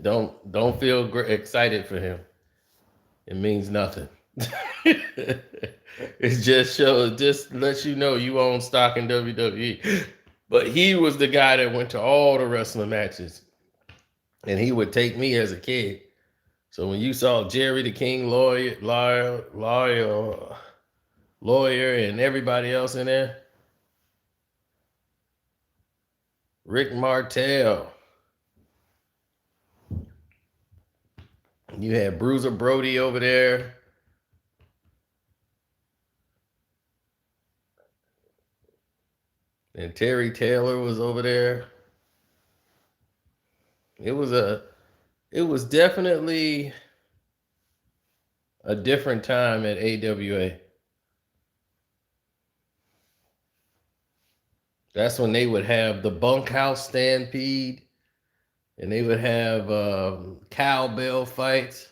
[SPEAKER 1] Don't feel excited for him. It means nothing. It just lets you know you own stock in WWE. But he was the guy that went to all the wrestling matches, and he would take me as a kid. So when you saw Jerry the King lawyer, and everybody else in there, Rick Martel, you had Bruiser Brody over there. And Terry Taylor was over there. It was definitely a different time at AWA. That's when they would have the bunkhouse stampede, and they would have cowbell fights.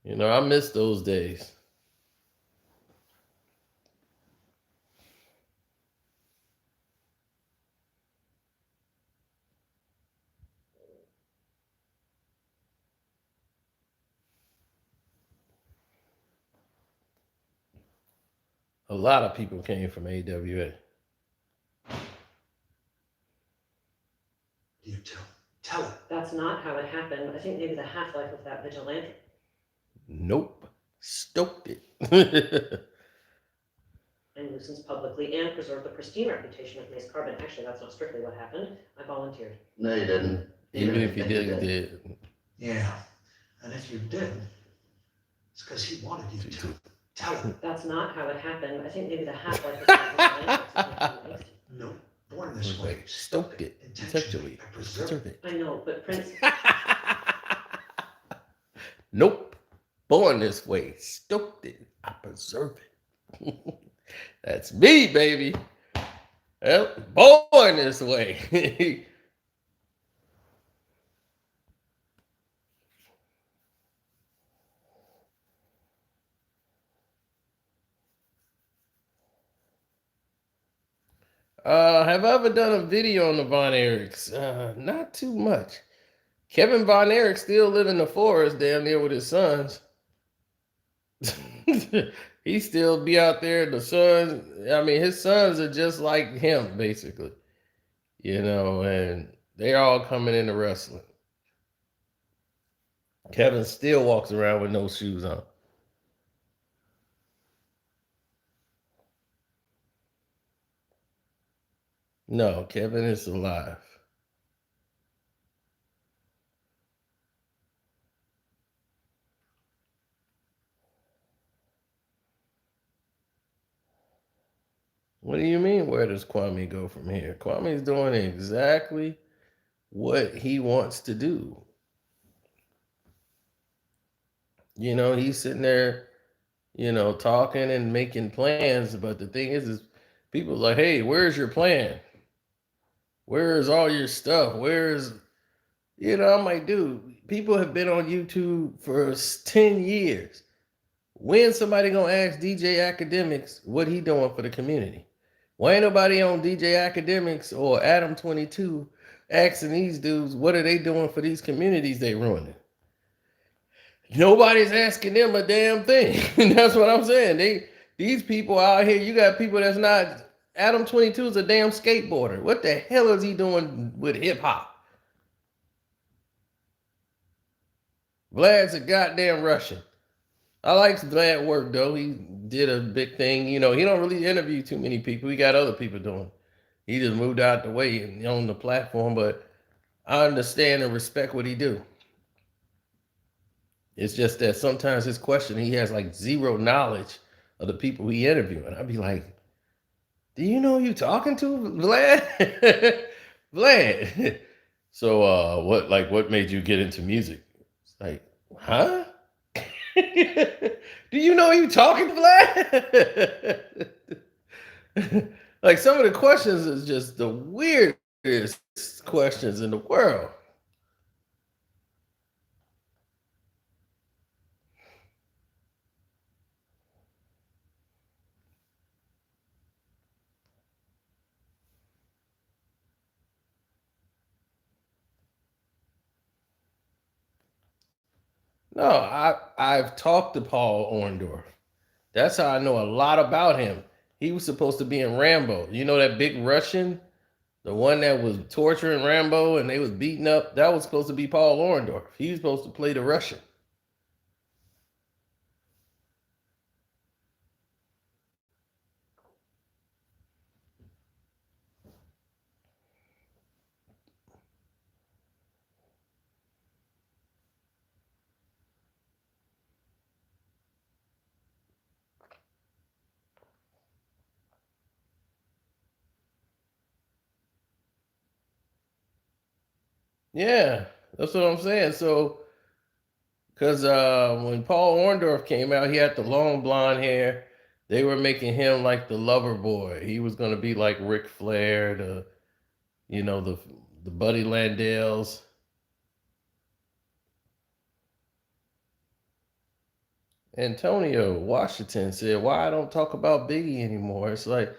[SPEAKER 1] I miss those days. A lot of people came from AWA.
[SPEAKER 2] You tell it.
[SPEAKER 3] That's not how it happened. I think maybe the half-life of that vigilante.
[SPEAKER 1] Nope. Stoked it.
[SPEAKER 3] And nuisance publicly and preserve the pristine reputation of Mace Carbon. Actually, that's not strictly what happened. I volunteered.
[SPEAKER 4] No, you didn't.
[SPEAKER 1] Even if you did.
[SPEAKER 2] Yeah, and if you did, it's because he wanted you to. Tell it.
[SPEAKER 3] That's not how it happened. I think maybe the half-life of that vigilante.
[SPEAKER 2] No, born this way.
[SPEAKER 1] Stoked it. Intentionally.
[SPEAKER 2] I preserve it.
[SPEAKER 3] I know, but Prince...
[SPEAKER 1] Nope. Born this way. Stoked it. I preserve it. That's me, baby. Well, born this way. Have I ever done a video on the Von Erichs? Not too much. Kevin Von Erich still live in the forest damn near with his sons. He still be out there in the sun. I mean, his sons are just like him, basically. And they're all coming into wrestling. Kevin still walks around with no shoes on. No, Kevin is alive. What do you mean, where does Kwame go from here? Kwame's doing exactly what he wants to do. He's sitting there, talking and making plans. But the thing is people are like, hey, where's your plan? Where's all your stuff? I'm like, dude, people have been on YouTube for 10 years. When somebody gonna ask DJ Academics what he doing for the community? Why ain't nobody on DJ Academics or Adam 22 asking these dudes what are they doing for these communities they ruining? Nobody's asking them a damn thing. That's what I'm saying. These people out here, you got people that's not. Adam 22 is a damn skateboarder. What the hell is he doing with hip hop? Vlad's a goddamn Russian. I like Vlad work though. He did a big thing. He don't really interview too many people. He got other people doing. He just moved out the way and on the platform, but I understand and respect what he do. It's just that sometimes his question, he has like zero knowledge of the people he interviewing. I'd be like, do you know who you talking to, Vlad? Vlad. So what made you get into music? It's like, huh? Do you know who you talking to, Vlad? Like some of the questions is just the weirdest questions in the world. No, I've talked to Paul Orndorff. That's how I know a lot about him. He was supposed to be in Rambo. You know that big Russian, the one that was torturing Rambo and they was beating up. That was supposed to be Paul Orndorff. He was supposed to play the Russian. Yeah, that's what I'm saying. So, because when Paul Orndorff came out, he had the long blonde hair. They were making him like the lover boy. He was going to be like Ric Flair, the Buddy Landells. Antonio Washington said, "Why I don't talk about Biggie anymore?" It's like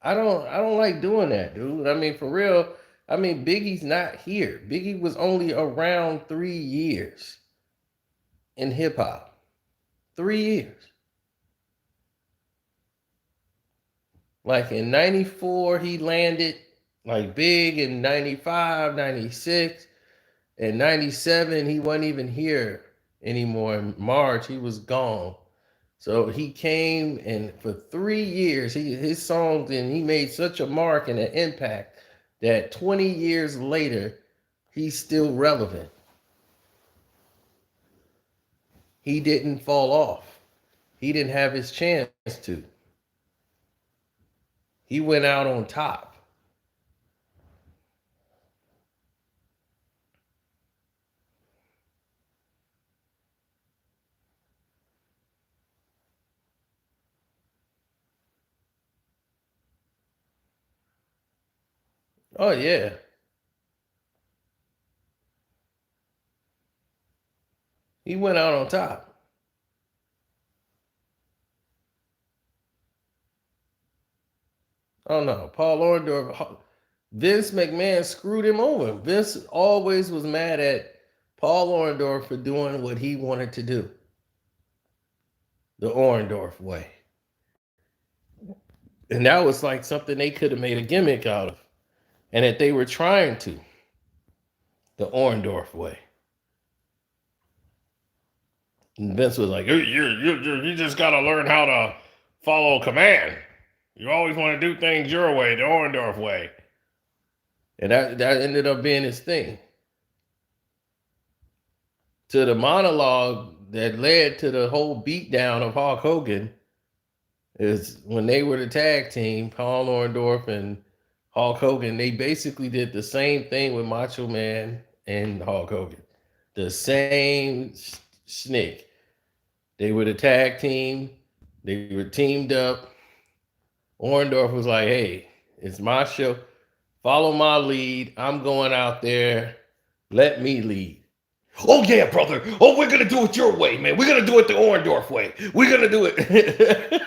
[SPEAKER 1] I don't like doing that, dude. I mean, for real. I mean, Biggie's not here. Biggie was only around 3 years in hip hop. 3 years. Like in 94, he landed like big in 95, 96. In 97, he wasn't even here anymore. In March, he was gone. So he came and for 3 years, his songs, and he made such a mark and an impact that 20 years later, he's still relevant. He didn't fall off. He didn't have his chance to. He went out on top. Oh yeah. He went out on top. Oh no, Paul Orndorff. Vince McMahon screwed him over. Vince always was mad at Paul Orndorff for doing what he wanted to do, the Orndorff way, and that was like something they could have made a gimmick out of, and that they were trying to, the Orndorff way. And Vince was like, you just got to learn how to follow command. You always want to do things your way, the Orndorff way. And that ended up being his thing. To the monologue that led to the whole beatdown of Hulk Hogan is when they were the tag team, Paul Orndorff and Hulk Hogan, they basically did the same thing with Macho Man and Hulk Hogan. The same snake. They were the tag team. They were teamed up. Orndorff was like, hey, it's my show. Follow my lead. I'm going out there. Let me lead. Oh, yeah, brother. Oh, we're going to do it your way, man. We're going to do it the Orndorff way. We're going to do it.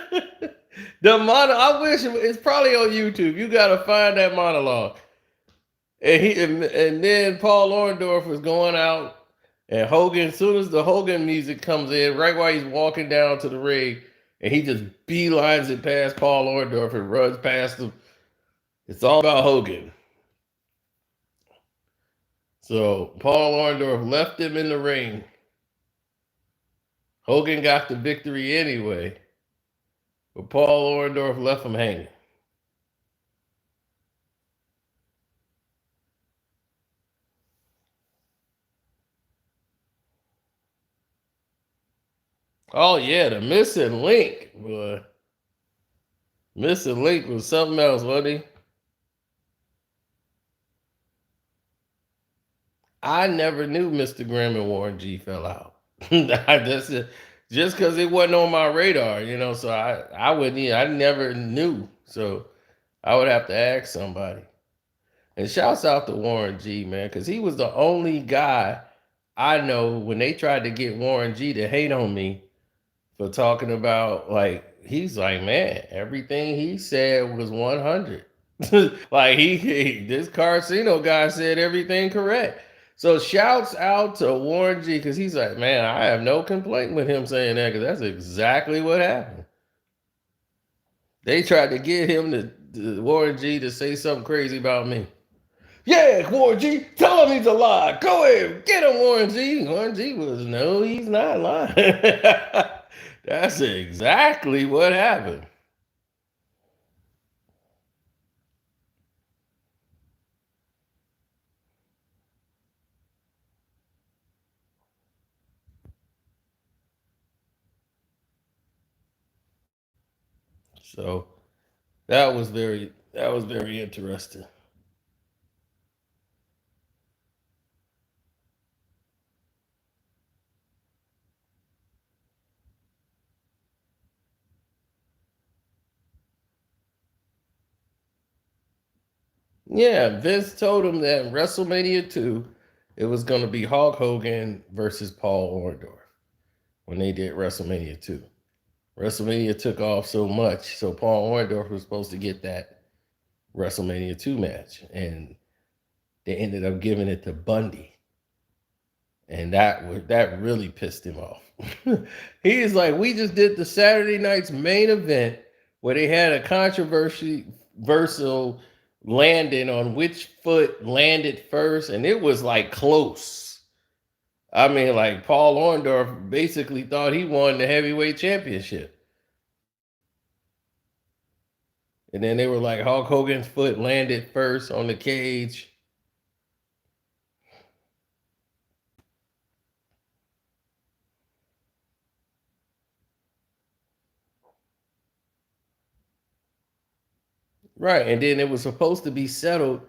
[SPEAKER 1] I wish it's probably on YouTube. You got to find that monologue. And then Paul Orndorff was going out, and Hogan, as soon as the Hogan music comes in, right while he's walking down to the ring, and he just beelines it past Paul Orndorff and runs past him. It's all about Hogan. So Paul Orndorff left him in the ring. Hogan got the victory anyway, but Paul Orndorff left him hanging. Oh yeah, the missing link, boy. Missing link was something else, wasn't he? I never knew Mr. Grimm and Warren G fell out. Just because it wasn't on my radar, so I wouldn't, I never knew. So I would have to ask somebody. And shouts out to Warren G, man, because he was the only guy I know when they tried to get Warren G to hate on me for talking about, like, he's like, man, everything he said was 100. Like, this Carceno guy said everything correct. So shouts out to Warren G, because he's like, man, I have no complaint with him saying that, because that's exactly what happened. They tried to get him to Warren G to say something crazy about me. Yeah, Warren G, tell him he's a lie. Go ahead, get him, Warren G. Warren G was, no, he's not lying. That's exactly what happened. So that was very interesting. Yeah, Vince told him that in WrestleMania 2, it was going to be Hulk Hogan versus Paul Orndorff when they did WrestleMania 2. WrestleMania took off so much, so Paul Orndorff was supposed to get that WrestleMania 2 match, and they ended up giving it to Bundy. And that really pissed him off. He's like, we just did the Saturday night's main event where they had a controversial landing on which foot landed first, and it was like close. I mean, like, Paul Orndorff basically thought he won the heavyweight championship. And then they were like, Hulk Hogan's foot landed first on the cage. Right. And then it was supposed to be settled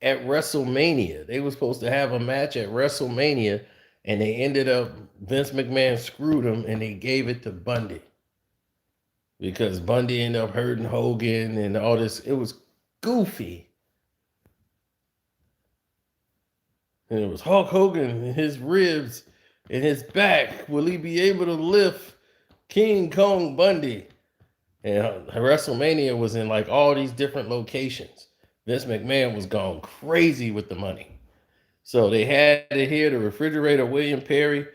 [SPEAKER 1] at WrestleMania. They were supposed to have a match at WrestleMania, and they ended up, Vince McMahon screwed them, and they gave it to Bundy. Because Bundy ended up hurting Hogan and all this. It was goofy. And it was Hulk Hogan and his ribs and his back. Will he be able to lift King Kong Bundy? And WrestleMania was in like all these different locations. Vince McMahon was going crazy with the money. So they had it here, the refrigerator, William Perry,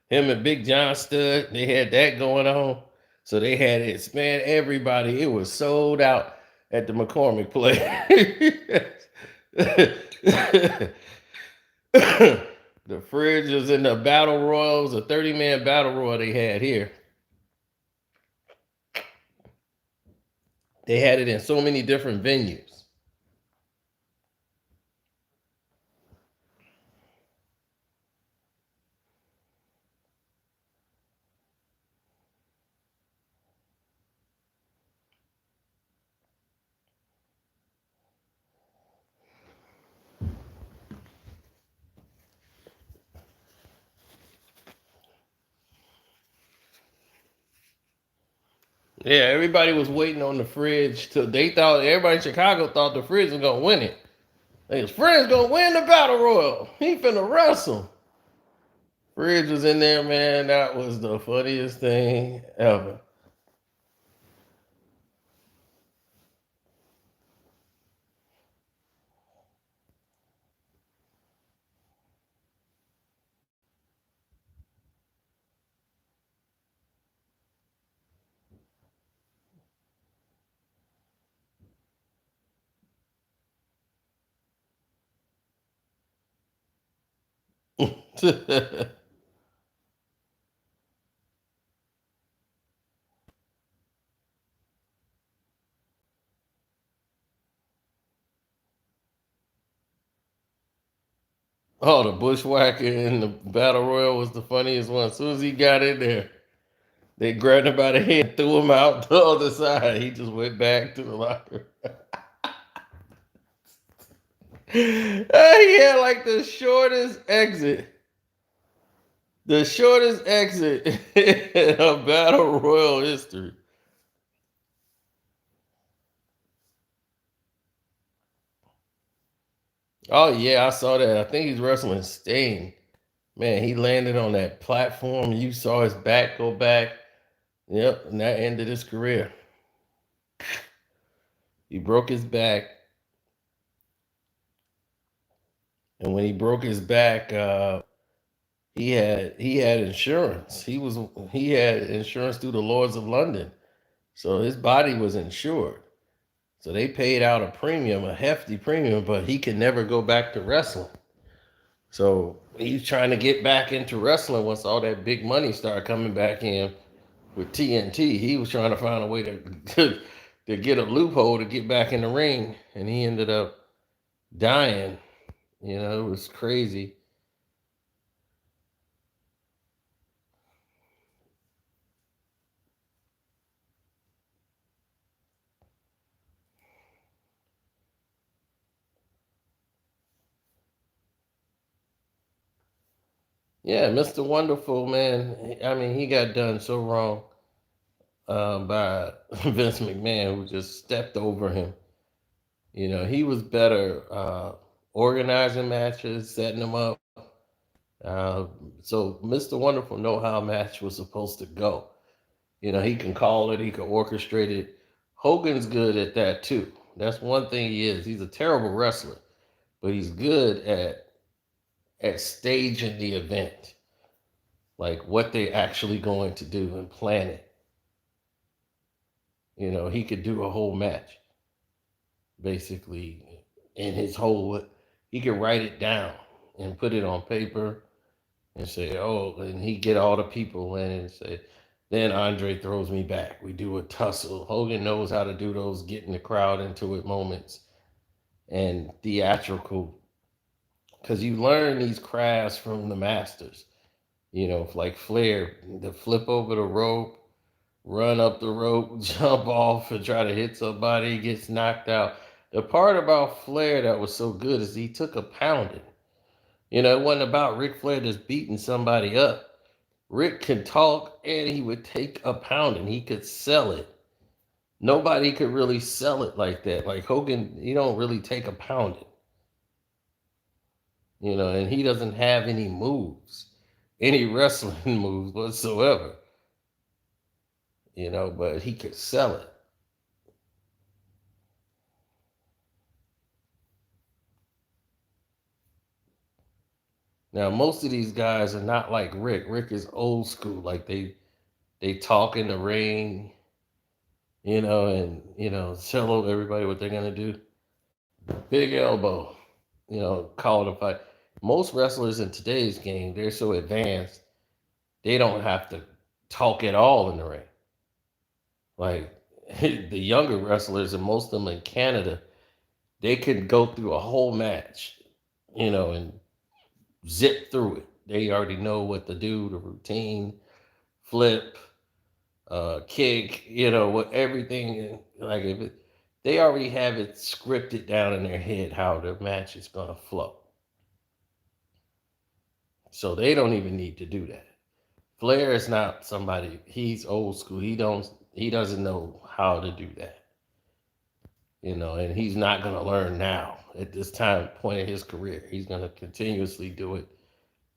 [SPEAKER 1] him and Big John Studd, they had that going on. So they had it, man, everybody, it was sold out at the McCormick Place. The fridge was in the battle royal. It was a 30-man battle royal they had here. They had it in so many different venues. Yeah, everybody was waiting on the fridge till they thought everybody in Chicago thought the fridge was gonna win it. Like, his friend's gonna win the battle royal. He finna wrestle. Fridge was in there, man. That was the funniest thing ever. Oh, the bushwhacker in the battle royal was the funniest one. As soon as he got in there, they grabbed him by the head and threw him out the other side. He just went back to the locker. He had like the shortest exit. The shortest exit in a battle royal history. Oh yeah, I saw that. I think he's wrestling Sting. Man, he landed on that platform. You saw his back go back. Yep, and that ended his career. He broke his back, and when he broke his back, he had insurance. He had insurance through the Lords of London, so his body was insured. So they paid out a premium, a hefty premium, but he could never go back to wrestling. So he's trying to get back into wrestling once all that big money started coming back in with TNT. He was trying to find a way to get a loophole to get back in the ring, and he ended up dying. It was crazy. Yeah, Mr. Wonderful, man. I mean, he got done so wrong by Vince McMahon, who just stepped over him. He was better organizing matches, setting them up. Uh, so Mr. Wonderful know how a match was supposed to go. He can call it, he can orchestrate it. Hogan's good at that too. That's one thing he is. He's a terrible wrestler, but he's good at staging the event, like what they're actually going to do and plan it. He could do a whole match, basically, in his whole. He could write it down and put it on paper and say, "Oh," and he get all the people in and say, "Then Andre throws me back. We do a tussle." Hogan knows how to do those getting the crowd into it moments and theatrical, because you learn these crafts from the masters. Like Flair, the flip over the rope, run up the rope, jump off, and try to hit somebody, gets knocked out. The part about Flair that was so good is he took a pounding. It wasn't about Ric Flair just beating somebody up. Rick could talk and he would take a pounding. He could sell it. Nobody could really sell it like that. Like Hogan, he don't really take a pounding. And he doesn't have any moves, any wrestling moves whatsoever. But he could sell it. Now, most of these guys are not like Rick. Rick is old school. Like they talk in the ring, and tell everybody what they're gonna do. Big elbow, call it a fight. Most wrestlers in today's game, they're so advanced, they don't have to talk at all in the ring. Like the younger wrestlers, and most of them in Canada, they can go through a whole match, and zip through it. They already know what to do, the routine, flip, kick, what everything. Like if they already have it scripted down in their head how the match is gonna flow, so they don't even need to do that. Flair is not somebody. He's old school. He doesn't know how to do that, and he's not gonna learn now at this time point in his career. He's gonna continuously do it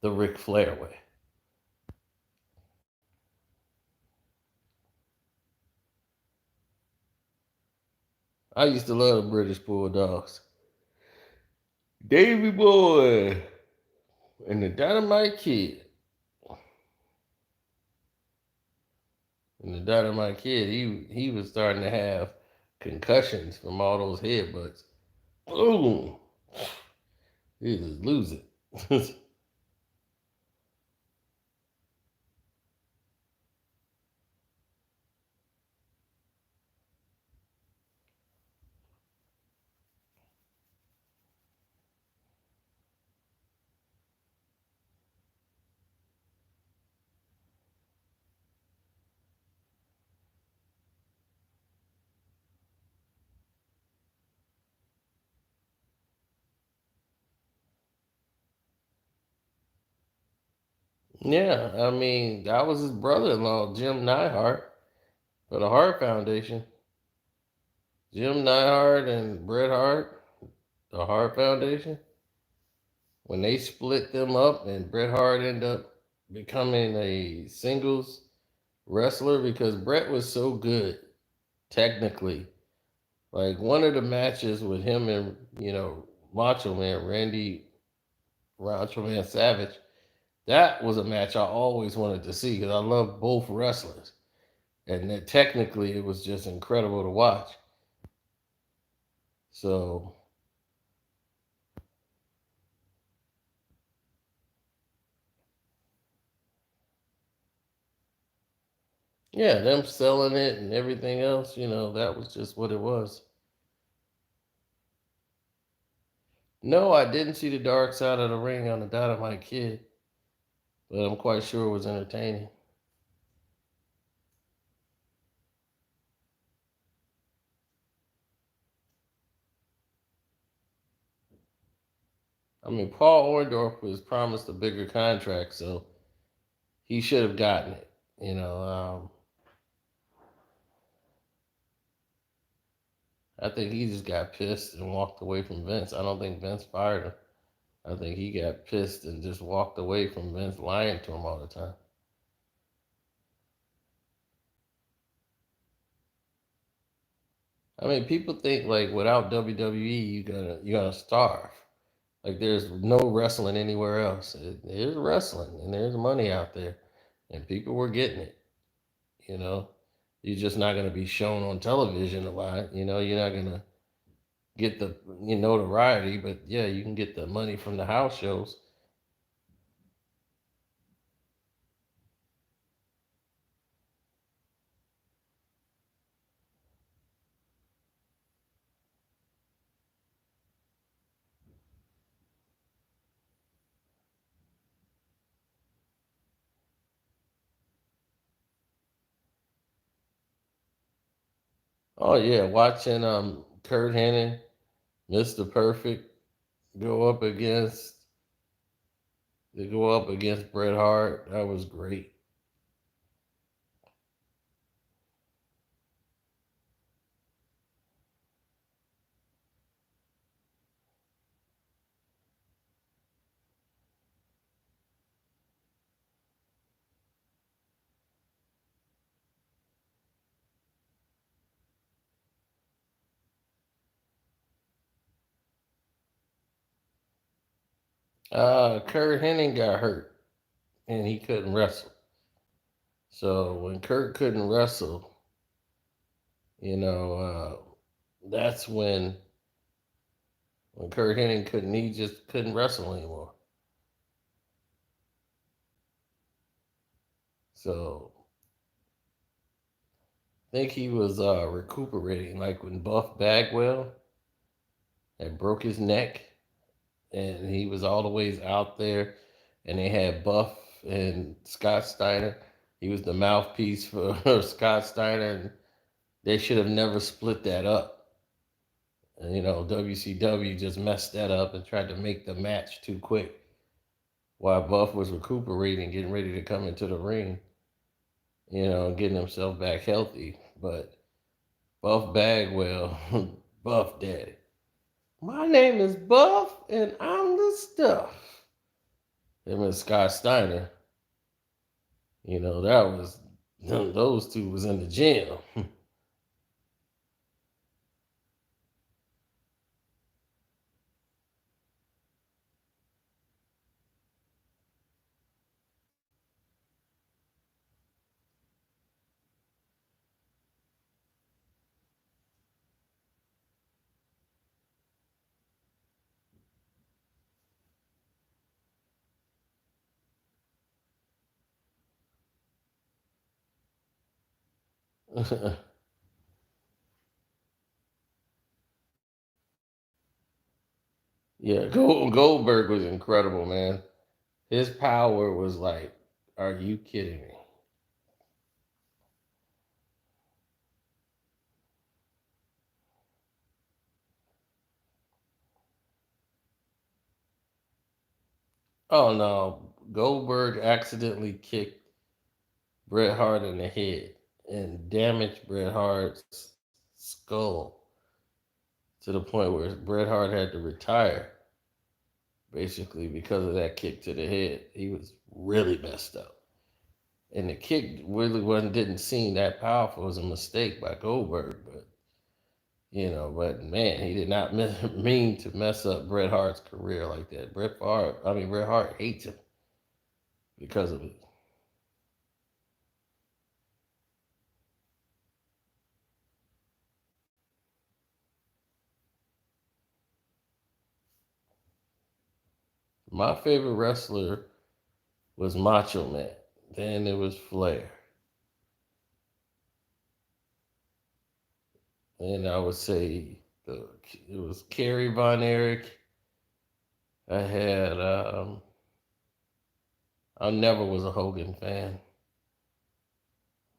[SPEAKER 1] the Ric Flair way. I used to love the British Bulldogs. Davy Boy and the Dynamite Kid. And the Dynamite Kid, he was starting to have concussions from all those headbutts. Boom! He just lose it. Yeah, I mean, that was his brother-in-law, Jim Neihart, for the Hart Foundation. Jim Neihart and Bret Hart, the Hart Foundation, when they split them up and Bret Hart ended up becoming a singles wrestler because Bret was so good technically. Like one of the matches with him and Macho Man, Randy Macho Man Savage, that was a match I always wanted to see because I love both wrestlers, and that technically it was just incredible to watch. So yeah, them selling it and everything else, that was just what it was. No, I didn't see the dark side of the ring on the Dynamite Kid, but I'm quite sure it was entertaining. I mean, Paul Orndorff was promised a bigger contract, so he should have gotten it. I think he just got pissed and walked away from Vince. I don't think Vince fired him. I think he got pissed and just walked away from Vince lying to him all the time. I mean, people think like without WWE, you're gonna starve. Like there's no wrestling anywhere else. There's wrestling and there's money out there, and people were getting it. You know, you're just not gonna be shown on television a lot. You're not gonna get the notoriety, but yeah, you can get the money from the house shows. Oh yeah, watching Kurt Hennig, Mr. Perfect go up against Bret Hart. That was great. Kurt Hennig got hurt and he couldn't wrestle. So when Kurt couldn't wrestle, you know, that's when Kurt Hennig couldn't, he just couldn't wrestle anymore. So I think he was recuperating, like when Buff Bagwell had broke his neck, and he was all the ways out there, and they had Buff and Scott Steiner. He was the mouthpiece for Scott Steiner, and they should have never split that up. And, WCW just messed that up and tried to make the match too quick while Buff was recuperating, getting ready to come into the ring, getting himself back healthy. But Buff Bagwell, Buff Daddy. My name is Buff, and I'm the stuff. Him and Scott Steiner, that was, those two was in the gym. Yeah, Goldberg was incredible, man. His power was like, are you kidding me? Oh no, Goldberg accidentally kicked Bret Hart in the head and damaged Bret Hart's skull to the point where Bret Hart had to retire basically because of that kick to the head. He was really messed up. And the kick really didn't seem that powerful. It was a mistake by Goldberg, but man, he did not mean to mess up Bret Hart's career like that. Bret Hart hates him because of it. My favorite wrestler was Macho Man. Then it was Flair. And I would say it was Kerry Von Erich. I had I never was a Hogan fan.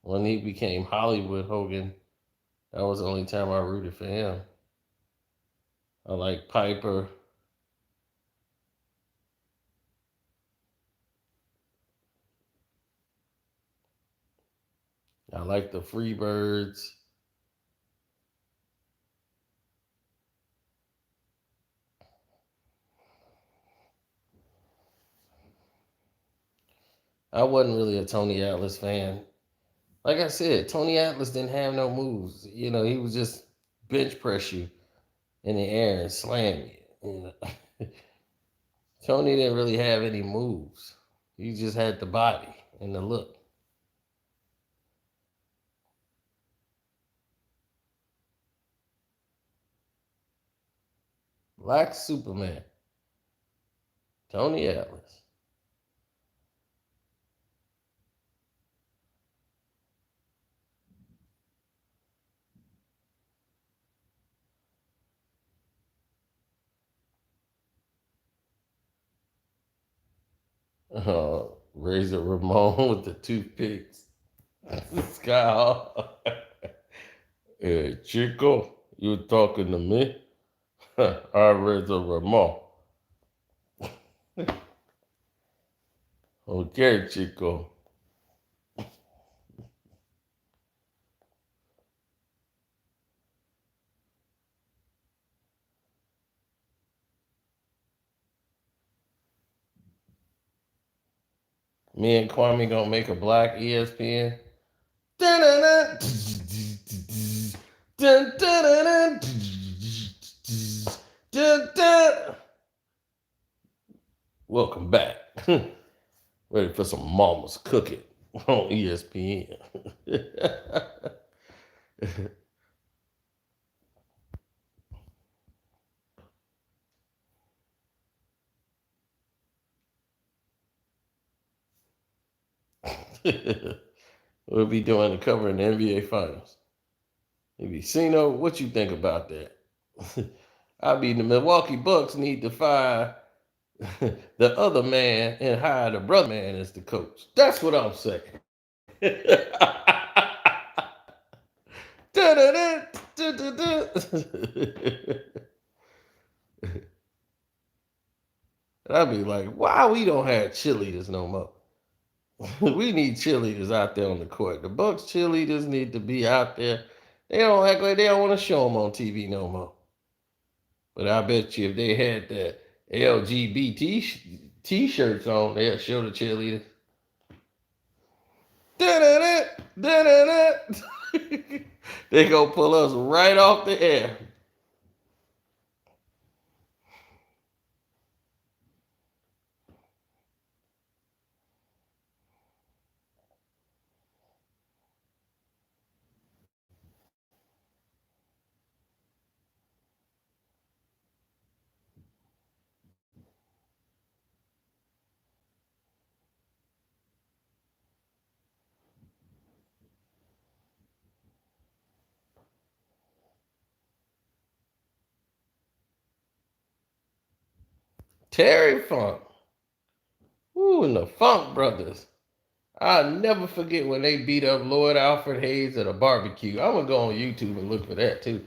[SPEAKER 1] When he became Hollywood Hogan, that was the only time I rooted for him. I like Piper. I like the Freebirds. I wasn't really a Tony Atlas fan. Like I said, Tony Atlas didn't have no moves. He was just bench press you in the air and slam you. Tony didn't really have any moves. He just had the body and the look. Black Superman, Tony Atlas. Razor Ramon with the toothpicks. Sky. Hey, Chico, you talking to me? I Razor Ramon. Okay, Chico. Me and Kwame gonna make a black ESPN. Dun-dun-dun. Dun-dun-dun. Dun-dun. Welcome back. Ready for some mama's cooking on ESPN. We'll be doing the covering the NBA Finals. Cino, what you think about that? I mean, the Milwaukee Bucks need to fire the other man and hire the brother man as the coach. That's what I'm saying. I'd be like, why we don't have cheerleaders no more? We need cheerleaders out there on the court. The Bucks cheerleaders need to be out there. They don't act like they don't want to show them on TV no more. But I bet you if they had the LGBT t-shirts on, they'll show the cheerleaders. They gonna pull us right off the air. Terry Funk. Ooh, and the Funk Brothers. I'll never forget when they beat up Lord Alfred Hayes at a barbecue. I'm gonna go on YouTube and look for that too.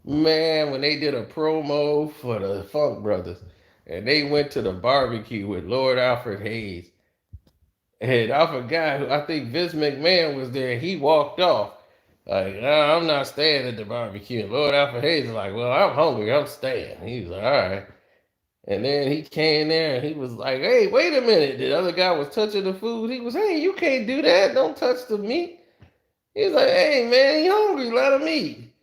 [SPEAKER 1] Man, when they did a promo for the Funk Brothers and they went to the barbecue with Lord Alfred Hayes. And I forgot who, I think Vince McMahon was there. He walked off. Like, "Nah, I'm not staying at the barbecue." And Lord Alfred Hayes was like, "Well, I'm hungry. I'm staying." He was like, "All right." And then he came there and he was like, "Hey, wait a minute." The other guy was touching the food. He was, "Hey, you can't do that. Don't touch the meat." He was like, "Hey, man, he hungry. Let him eat."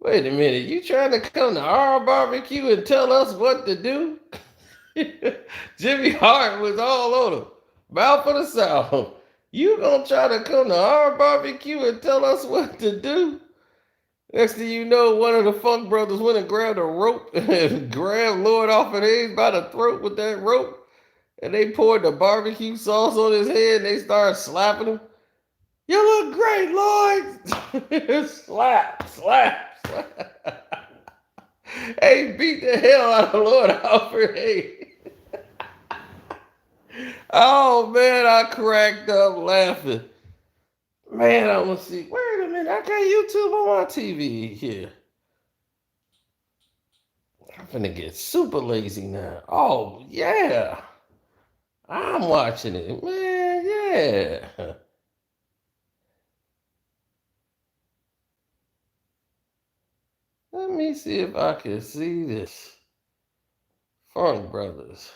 [SPEAKER 1] Wait a minute. You trying to come to our barbecue and tell us what to do? Jimmy Hart was all on him. Mouth of the South. You gonna try to come to our barbecue and tell us what to do? Next thing you know, one of the Funk Brothers went and grabbed a rope and grabbed Lord Alfred Hayes by the throat with that rope. And they poured the barbecue sauce on his head and they started slapping him. "You look great, Lloyd." Slap, slap, slap. Hey, beat the hell out of Lord Alfred Hayes. Oh man, I cracked up laughing. Man, I want to see. Wait a minute, I got YouTube on my TV here. I'm finna get super lazy now. Oh yeah, I'm watching it, man. Yeah. Let me see if I can see this. Funk Brothers.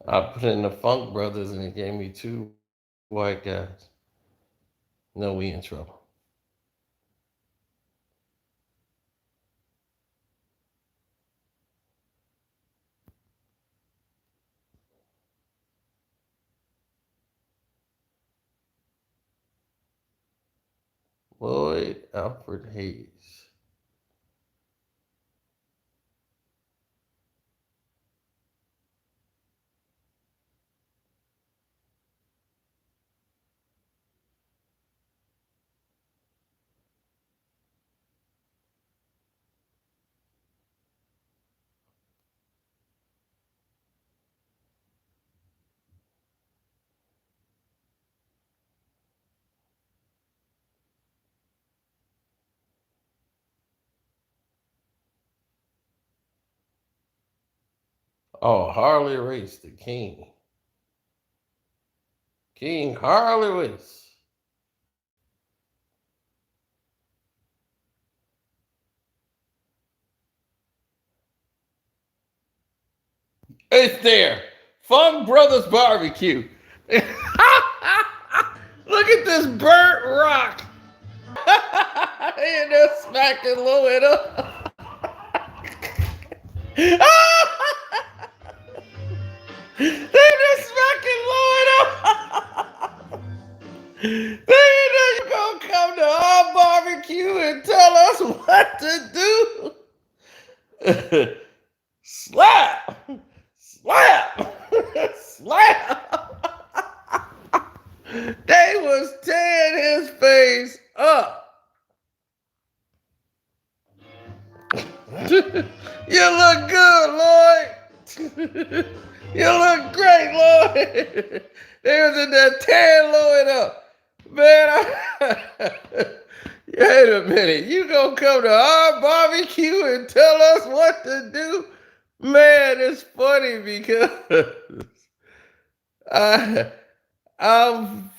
[SPEAKER 1] I put in the Funk Brothers and it gave me two white guys. No, we in trouble. Lloyd Alfred Hayes. Oh, Harley Race, the king. King Harley Race. It's there. Funk Brothers Barbecue. Look at this burnt rock. And they're smacking low it up. They just smacking low it up. They you gonna come to our barbecue and tell us what to do. Slap! Slap! Slap! They was tearing his face up. You look good, Lloyd. You look great, Lloyd. They was in there tearing Lloyd up. Man, wait a minute. You gonna come to our barbecue and tell us what to do? Man, it's funny because I, I'm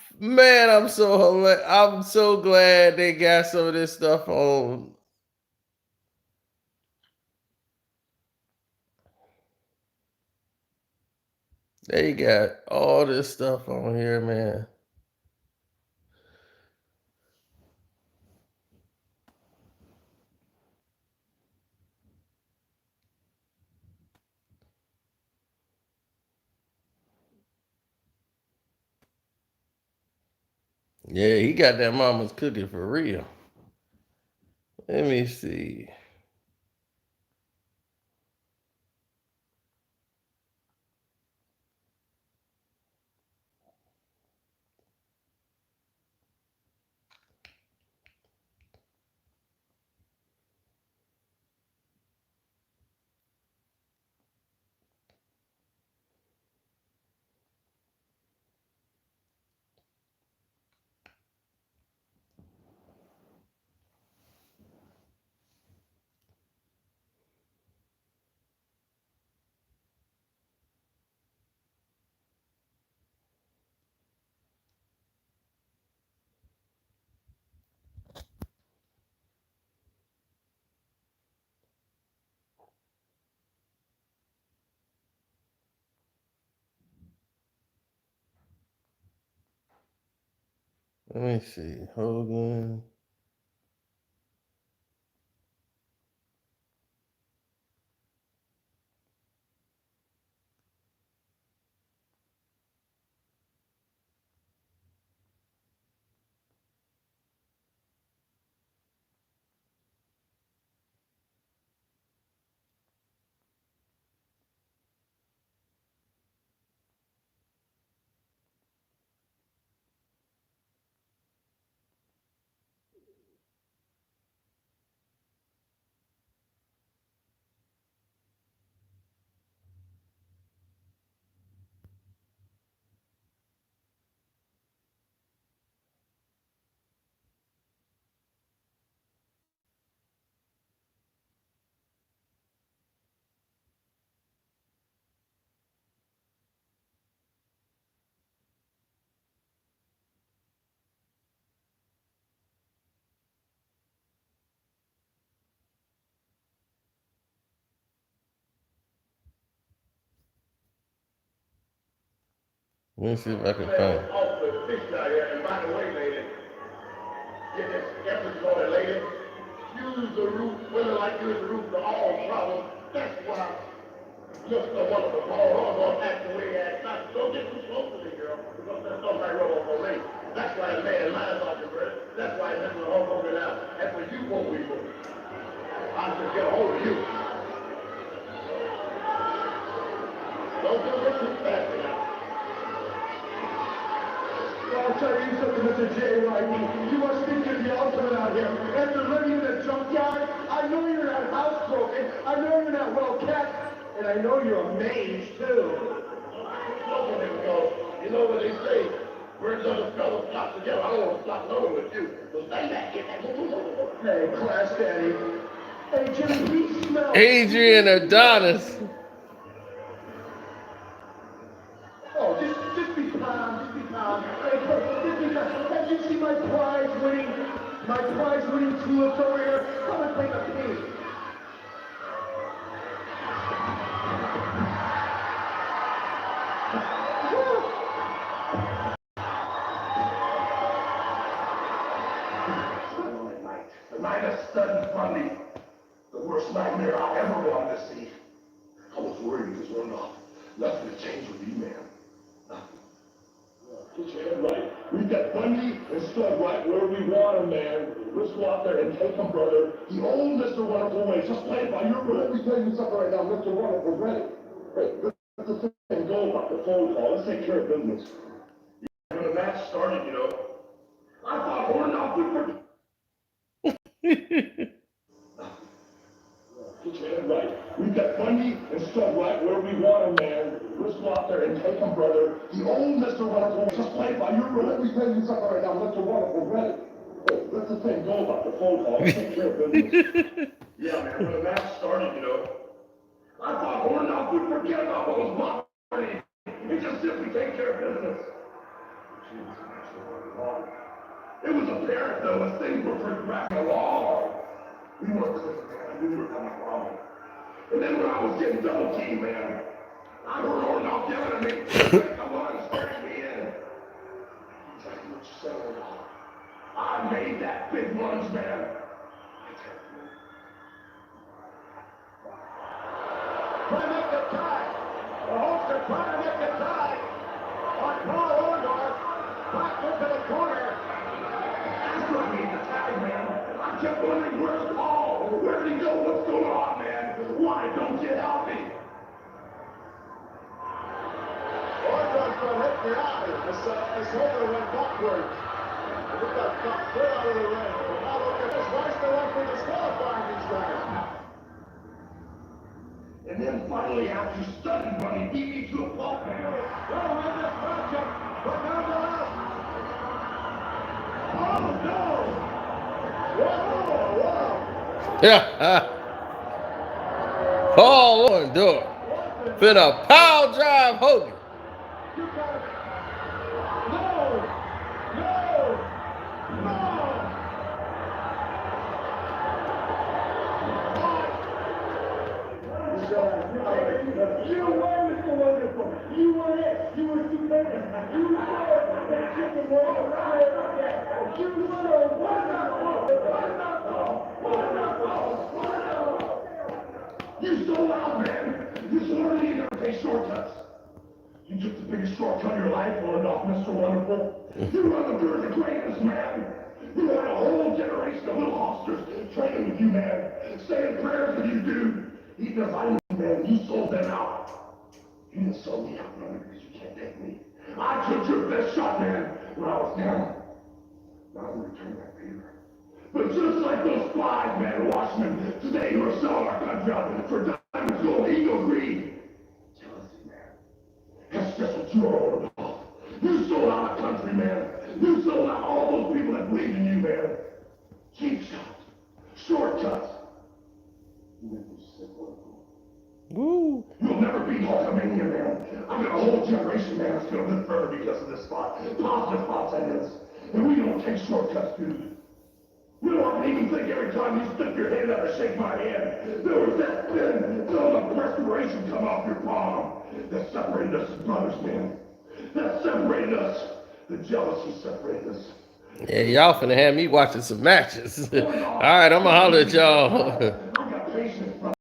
[SPEAKER 1] so glad they got some of this stuff on. They got all this stuff on here, man. Yeah, he got that mama's cooking for real. Let me see. Let me see. Hogan. Let me see if I can find it.
[SPEAKER 4] And by the way, lady, get this episode, lady. Use the root, women like you is the root to all problems. That's why you're so wonderful. Don't act the way you act. Now, don't get too close to me, girl, because that's something I wrote on me. That's why the man lies on you, bro. That's why he's messing the whole program out. That's what you won't be doing. I just get a hold of you. Don't do it too fast now. I'll tell you something, Mr. J. Wright. You are speaking the ultimate out here. After living in a junkyard, I know you're not housebroken. I know you're not well kept. And I know you're a mage, too. You know what they say? Birds of a feather flock together. I don't want to flock nowhere with you. So stay back, get that. Hey, Class Daddy. Hey, Jimmy, please smell.
[SPEAKER 1] Adrian Adonis.
[SPEAKER 4] Did you see my prize winning tulips over here? Come and take a peek.
[SPEAKER 5] The night of sudden Bundy, the worst nightmare I ever wanted to see. I was worried because we're not. Nothing to change with you, man. Nothing. Get your head right. We've got Bundy and Stud right where we want him, man. Let's go out there and take him, brother. The old Mr. Wonderful way. Just play it by your book. Let me tell you something right now. Mr. Wonderful's ready. Hey, let the thing go about the phone call. Let's take care of business. When the match started, you know, I thought Orndorff would forget. Get your head right. We've got Bundy and Stud right where we want him, man. Let's go out there and take him, brother. The old Mr. Wonderful, just play it by your book. Let me tell you something right now. Mr. Wonderful's ready. Hey, let the thing go about the phone call. Let's take care of business. Yeah, man, when the match started, you know, I thought Orndorff would forget about those bodies and just simply take care of business. It was apparent, though, as things were progressing along. We weren't clicking, man. I knew we were coming wrong. And then when I was getting double teamed, man, I heard Orndorff yelling at me, come on, start me in. Exactly what you said, Orndorff. I made that big lunge, man.
[SPEAKER 4] Trying to make the tie. The Hawks are trying to make the tie. On Paul Orndorff. Back into the corner.
[SPEAKER 5] After I made the tag, man, I kept wondering, where's Paul? Where did he go? What's going on, man? Why don't you help me?
[SPEAKER 4] Orndorff's going to hit the eye. His holder went backwards. And he got knocked clear out of the ring. But now look at this. Why's the referee disqualifying these guys?
[SPEAKER 5] And then finally, after studying Bunny, beat me to a pulp, man.
[SPEAKER 4] Well, in this matchup, but nonetheless. Oh, no! Whoa, whoa!
[SPEAKER 1] Yeah. Paul Orndorff finna power drive Hogan.
[SPEAKER 4] You got it. No! No! No! You won, Mr. Wonderful. You won it. You were stupendous. You won that chicken wing. You won a wonderful.
[SPEAKER 5] You stole out, man. You swore to you never take shortcuts. You took the biggest shortcut of your life, Orndorff, Mr. Wonderful. You run the bird of greatness, man. You had a whole generation of little officers training with you, man. Saying prayers with you, dude. Even if I knew, man, you sold them out. You didn't sell me out, brother, because you can't take me. I took your best shot, man, when I was down. Now I'm gonna return that favor. But just like those spies, man, in Washington, today who are selling our country out for diamonds, gold, ego, greed. Jealousy, man. That's just what you're all about. You sold out a country, man. You sold out all those people that believed in you, man. Cheap shots. Shortcuts. You make me sick, Wonderful.
[SPEAKER 1] Woo.
[SPEAKER 5] You'll never beat Hulkamania, man. I've got a whole generation, man, that's gonna live forever because of this spot. Positive spots, that is. And we don't take shortcuts, dude. You don't want to even think every time you stick your hand up and shake my hand, there was that thin film of perspiration come off your palm that separated us as brothers, man. That separated us. The jealousy separated us.
[SPEAKER 1] Yeah, y'all finna have me watching some matches. All right, I'm gonna holler at y'all.